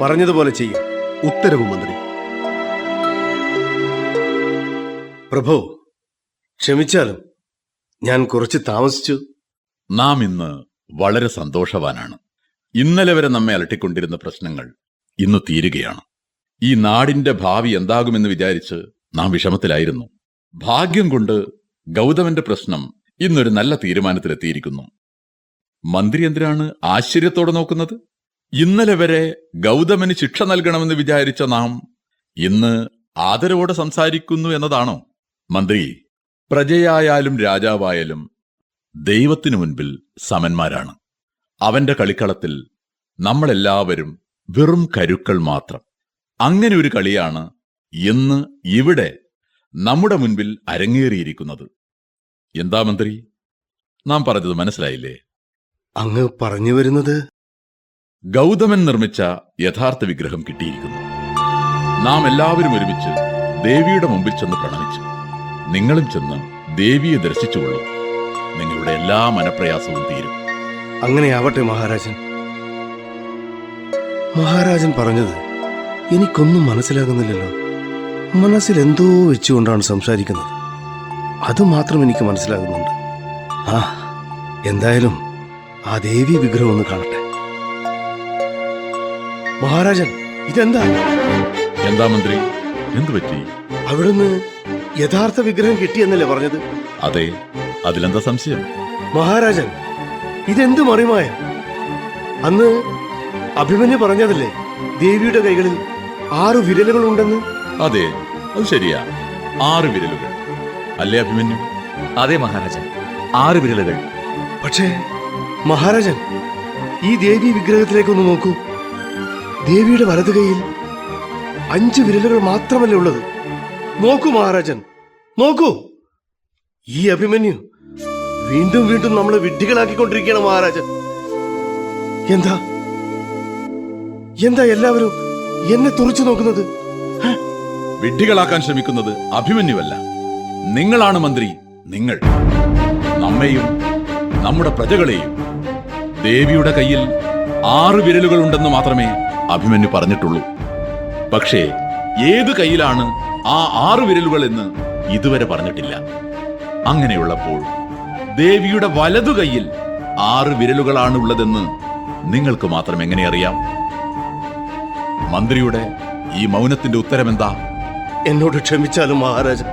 പറഞ്ഞതുപോലെ ചെയ്യും. ഉത്തരവ് മന്ത്രി. പ്രഭു, ക്ഷമിച്ചാലും ഞാൻ കുറച്ച് താമസിച്ചു. നാം ഇന്ന് വളരെ സന്തോഷവാനാണ്. ഇന്നലെ വരെ നമ്മെ അലട്ടിക്കൊണ്ടിരുന്ന പ്രശ്നങ്ങൾ ഇന്ന് തീരുകയാണ്. ഈ നാടിന്റെ ഭാവി എന്താകുമെന്ന് വിചാരിച്ച് നാം വിഷമത്തിലായിരുന്നു. ഭാഗ്യം കൊണ്ട് ഗൗതമന്റെ പ്രശ്നം ഇന്നൊരു നല്ല തീരുമാനത്തിലെത്തിയിരിക്കുന്നു. മന്ത്രി എന്തിനാണ് ആശ്ചര്യത്തോടെ നോക്കുന്നത്? ഇന്നലെ വരെ ഗൗതമന് ശിക്ഷ നൽകണമെന്ന് വിചാരിച്ച നാം ഇന്ന് ആദരവോടെ സംസാരിക്കുന്നു എന്നതാണോ? മന്ത്രി, പ്രജയായാലും രാജാവായാലും ദൈവത്തിനു മുൻപിൽ സമന്മാരാണ്. അവന്റെ കളിക്കളത്തിൽ നമ്മളെല്ലാവരും വെറും കരുക്കൾ മാത്രം. അങ്ങനെ ഒരു കളിയാണ് ഇന്ന് ഇവിടെ നമ്മുടെ മുൻപിൽ അരങ്ങേറിയിരിക്കുന്നത്. എന്താ മന്ത്രി, നാം പറഞ്ഞത് മനസ്സിലായില്ലേ? അങ്ങ് പറഞ്ഞു വരുന്നത്? ഗൗതമൻ നിർമ്മിച്ച യഥാർത്ഥ വിഗ്രഹം കിട്ടിയിരിക്കുന്നു. നാം എല്ലാവരും ഒരുമിച്ച് ദേവിയുടെ മുമ്പിൽ ചെന്ന് പ്രണമിച്ചു. നിങ്ങളും ചെന്ന് ദേവിയെ ദർശിച്ചുകൊള്ളൂ. നിങ്ങളുടെ എല്ലാ മനപ്രയാസവും തീരും. അങ്ങനെയാവട്ടെ മഹാരാജൻ. മഹാരാജൻ പറഞ്ഞത് എനിക്കൊന്നും മനസ്സിലാകുന്നില്ലല്ലോ. മനസ്സിൽ എന്തോ വെച്ചുകൊണ്ടാണ് സംസാരിക്കുന്നത്. അതുമാത്രം എനിക്ക് മനസ്സിലാകുന്നുണ്ട്. എന്തായാലും ആ ദേവി വിഗ്രഹം ഒന്ന് കാണട്ടെ. മഹാരാജൻ, ഇതെന്താ? എന്താ മന്ത്രി, എന്തു പറ്റി? അവിടുന്ന് യഥാർത്ഥ വിഗ്രഹം കിട്ടിയെന്നല്ലേ പറഞ്ഞത്? അതെ, അതിലെന്താ സംശയം? മഹാരാജൻ, ഇതെന്ത് മറിമായ? അന്ന് അഭിമന്യു പറഞ്ഞതല്ലേ ദേവിയുടെ കൈകളിൽ 6 വിരലുകൾ ഉണ്ടെന്ന്? അതെ, അത് ശരിയാ. 6 വിരലുകൾ അല്ലേ അഭിമന്യു? അതെ മഹാരാജൻ, 6 വിരലുകൾ. പക്ഷേ മഹാരാജൻ, ഈ ദേവി വിഗ്രഹത്തിലേക്കൊന്ന് നോക്കൂ. ദേവിയുടെ വലതു കൈയിൽ 5 വിരലുകൾ മാത്രമല്ലേ ഉള്ളത്? നോക്കൂ മഹാരാജൻ, നോക്കൂ. ഈ അഭിമന്യു വീണ്ടും വീണ്ടും നമ്മളെ വിഡ്ഢികളാക്കിക്കൊണ്ടിരിക്കുകയാണ് മഹാരാജൻ. എന്താ എന്താ എല്ലാവരും എന്നെ തുറച്ചു നോക്കുന്നത്? വിഡ്ഢികളാക്കാൻ ശ്രമിക്കുന്നത് അഭിമന്യുവല്ല, നിങ്ങളാണ് മന്ത്രി. നിങ്ങൾ നമ്മെയും നമ്മുടെ പ്രജകളെയും. ദേവിയുടെ കയ്യിൽ 6 വിരലുകൾ ഉണ്ടെന്ന് മാത്രമേ അഭിമന്യു പറഞ്ഞിട്ടുള്ളൂ. പക്ഷേ ഏത് കയ്യിലാണ് ആ 6 വിരലുകൾ എന്ന് ഇതുവരെ പറഞ്ഞിട്ടില്ല. അങ്ങനെയുള്ളപ്പോൾ ദേവിയുടെ വലതു കൈയിൽ 6 വിരലുകളാണ് ഉള്ളതെന്ന് നിങ്ങൾക്ക് മാത്രം എങ്ങനെ അറിയാം? മന്ത്രിയുടെ ഈ മൗനത്തിന്റെ ഉത്തരമെന്താ? എന്നോട് ക്ഷമിച്ചാലും മഹാരാജൻ,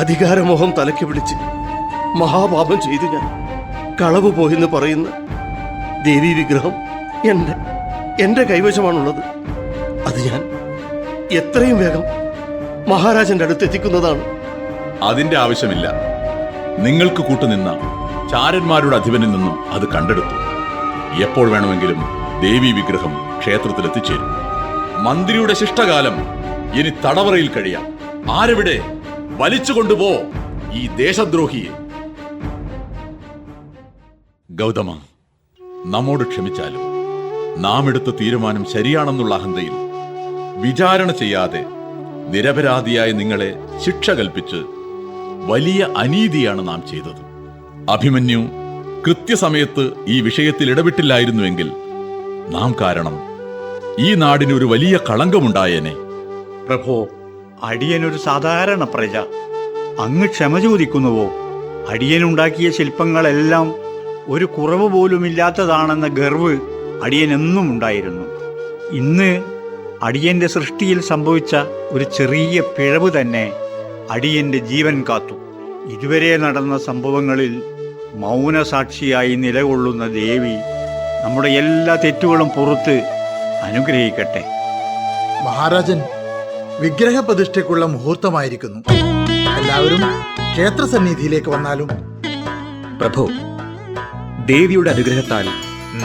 അധികാരമോഹം തലയ്ക്ക് പിടിച്ച് മഹാപാപം ചെയ്തു ഞാൻ. കളവ് പോയെന്ന് പറയുന്ന ദേവി വിഗ്രഹം എന്റെ കൈവശമാണുള്ളത്. അത് ഞാൻ എത്രയും വേഗം മഹാരാജന്റെ അടുത്ത് എത്തിക്കുന്നതാണ്. അതിന്റെ ആവശ്യമില്ല. നിങ്ങൾക്ക് കൂട്ടുനിന്ന ചാരന്മാരുടെ അധിപനിൽ നിന്നും അത് കണ്ടെടുത്തു. എപ്പോൾ വേണമെങ്കിലും ദേവി വിഗ്രഹം ക്ഷേത്രത്തിൽ എത്തിച്ചേരും. മന്ത്രിയുടെ ശിഷ്ടകാലം ഇനി തടവറയിൽ കഴിയാം. ആരെവിടെ? വലിച്ചുകൊണ്ടുപോ ഈ ദേശദ്രോഹിയെ. ഗൗതമ, നമ്മോട് ക്ഷമിച്ചാലും നാം എടുത്ത തീരുമാനം ശരിയാണെന്നുള്ള അഹന്തയിൽ വിചാരണ ചെയ്യാതെ നിരപരാധിയായ നിങ്ങളെ ശിക്ഷ കൽപ്പിച്ച് വലിയ അനീതിയാണ് നാം ചെയ്തത്. അഭിമന്യു കൃത്യസമയത്ത് ഈ വിഷയത്തിൽ ഇടപെട്ടില്ലായിരുന്നുവെങ്കിൽ നാം കാരണം ഈ നാടിന് ഒരു വലിയ കളങ്കമുണ്ടായേനെ. പ്രഭോ, അടിയനൊരു സാധാരണ പ്രജ. അങ്ങ് ക്ഷമ ചോദിക്കുന്നുവോ? അടിയനുണ്ടാക്കിയ ശില്പങ്ങളെല്ലാം ഒരു കുറവ് പോലുമില്ലാത്തതാണെന്ന ഗർവ് അടിയനെന്നും ഉണ്ടായിരുന്നു. ഇന്ന് അടിയന്റെ സൃഷ്ടിയിൽ സംഭവിച്ച ഒരു ചെറിയ പിഴവ് തന്നെ അടിയന്റെ ജീവൻ കാത്തു. ഇതുവരെ നടന്ന സംഭവങ്ങളിൽ മൗനസാക്ഷിയായി നിലകൊള്ളുന്ന ദേവി നമ്മുടെ എല്ലാ തെറ്റുകളും പുറത്ത് അനുഗ്രഹിക്കട്ടെ. മഹാരാജൻ, വിഗ്രഹപ്രതിഷ്ഠയ്ക്കുള്ള മുഹൂർത്തമായിരിക്കുന്നു. എല്ലാവരും ക്ഷേത്രസന്നിധിയിലേക്ക് വന്നാലും. പ്രഭു, ദേവിയുടെ അനുഗ്രഹത്താൽ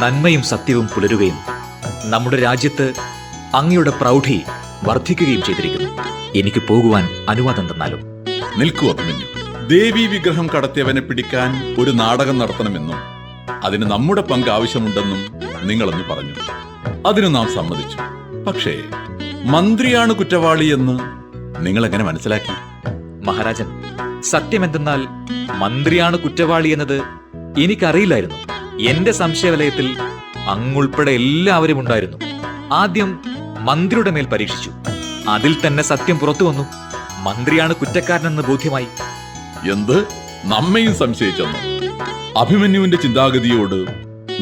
നന്മയും സത്യവും പുലരുകയും നമ്മുടെ രാജ്യത്ത് അങ്ങയുടെ പ്രൗഢി വർദ്ധിക്കുകയും ചെയ്തിരിക്കുന്നു. എനിക്ക് പോകുവാൻ അനുവാദം തന്നാലും. നിൽക്കൂ അഭിമന്യു. ദേവി വിഗ്രഹം കടത്തിയവനെ പിടിക്കാൻ ഒരു നാടകം നടത്തണമെന്നും അതിന് നമ്മുടെ പങ്ക് ആവശ്യമുണ്ടെന്നും നിങ്ങളെന്ന് പറഞ്ഞു. അതിന് നാം സമ്മതിച്ചു. പക്ഷേ മന്ത്രിയാണ് കുറ്റവാളി എന്ന് നിങ്ങൾ എങ്ങനെ മനസ്സിലാക്കി? മഹാരാജൻ, സത്യമെന്തെന്നാൽ മന്ത്രിയാണ് കുറ്റവാളി എന്നത് എനിക്കറിയില്ലായിരുന്നു. എന്റെ സംശയവലയത്തിൽ അങ്ങുൾപ്പെടെ എല്ലാവരും ഉണ്ടായിരുന്നു. ആദ്യം മന്ത്രിയുടെ മേൽ പരീക്ഷിച്ചു. അതിൽ തന്നെ സത്യം പുറത്തു വന്നു. മന്ത്രിയാണ് കുറ്റക്കാരനെന്ന് ബോധ്യമായി. എന്ത്? നമ്മയും സംശയിച്ചെന്നു? അഭിമന്യുവിന്റെ ചിന്താഗതിയോട്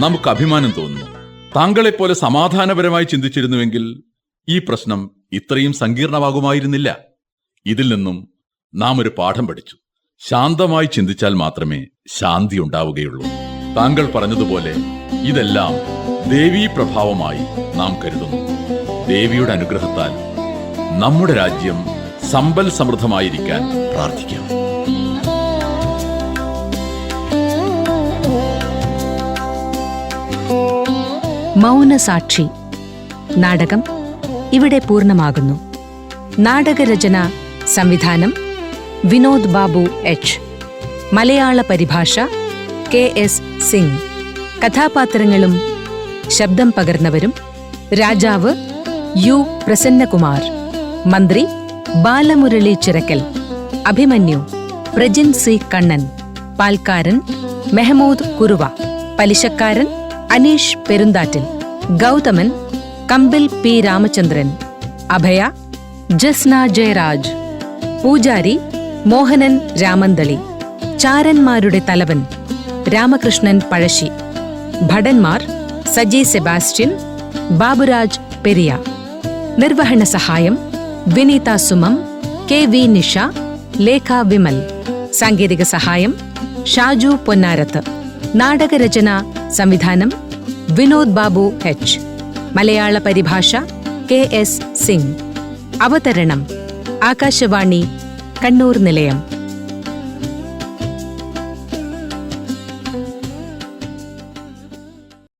നമുക്ക് അഭിമാനം തോന്നുന്നു. താങ്കളെപ്പോലെ സമാധാനപരമായി ചിന്തിച്ചിരുന്നുവെങ്കിൽ ഈ പ്രശ്നം ഇത്രയും സങ്കീർണമാകുമായിരുന്നില്ല. ഇതിൽ നിന്നും നാം ഒരു പാഠം പഠിച്ചു. ശാന്തമായി ചിന്തിച്ചാൽ മാത്രമേ ശാന്തി ഉണ്ടാവുകയുള്ളൂ. താങ്കൾ പറഞ്ഞതുപോലെ ഇതെല്ലാം ദേവീ പ്രഭാവമായി നാം കരുതുന്നു. ദേവിയുടെ അനുഗ്രഹത്താൽ നമ്മുടെ രാജ്യം സമ്പൽ സമൃദ്ധമായിരിക്കാൻ പ്രാർത്ഥിക്കാം. മൗനസാക്ഷി നാടകം ഇവിടെ പൂർണ്ണമാകുന്നു. നാടകരചന, സംവിധാനം വിനോദ് ബാബു എച്ച്. മലയാള പരിഭാഷ KS സിംഗ്. കഥാപാത്രങ്ങളും ശബ്ദം പകർന്നവരും: രാജാവ് U പ്രസന്നകുമാർ, മന്ത്രി ബാലമുരളി ചിറക്കൽ, അഭിമന്യു പ്രജിൻ C കണ്ണൻ, പാൽക്കാരൻ മെഹമൂദ് കുറുവ, പലിശക്കാരൻ അനീഷ് പെരുന്താറ്റിൽ, ഗൗതമൻ കമ്പിൽ P രാമചന്ദ്രൻ, അഭയ ജസ്ന ജയരാജ്, പൂജാരി മോഹനൻ രാമന്തളി, ചാരന്മാരുടെ തലവൻ രാമകൃഷ്ണൻ പഴശ്ശി, ഭടന്മാർ സജി സെബാസ്റ്റ്യൻ, ബാബുരാജ് പെരിയ. നിർവഹണ സഹായം വിനീത സുമം, KV നിഷ, ലേഖ വിമൽ. സാങ്കേതിക സഹായം ഷാജു പൊന്നാരത്ത്. നാടകരചന, സംവിധാനം വിനോദ് ബാബു എച്ച്. മലയാള പരിഭാഷ KS സിംഗ്. അവതരണം ആകാശവാണി കണ്ണൂർ നിലയം.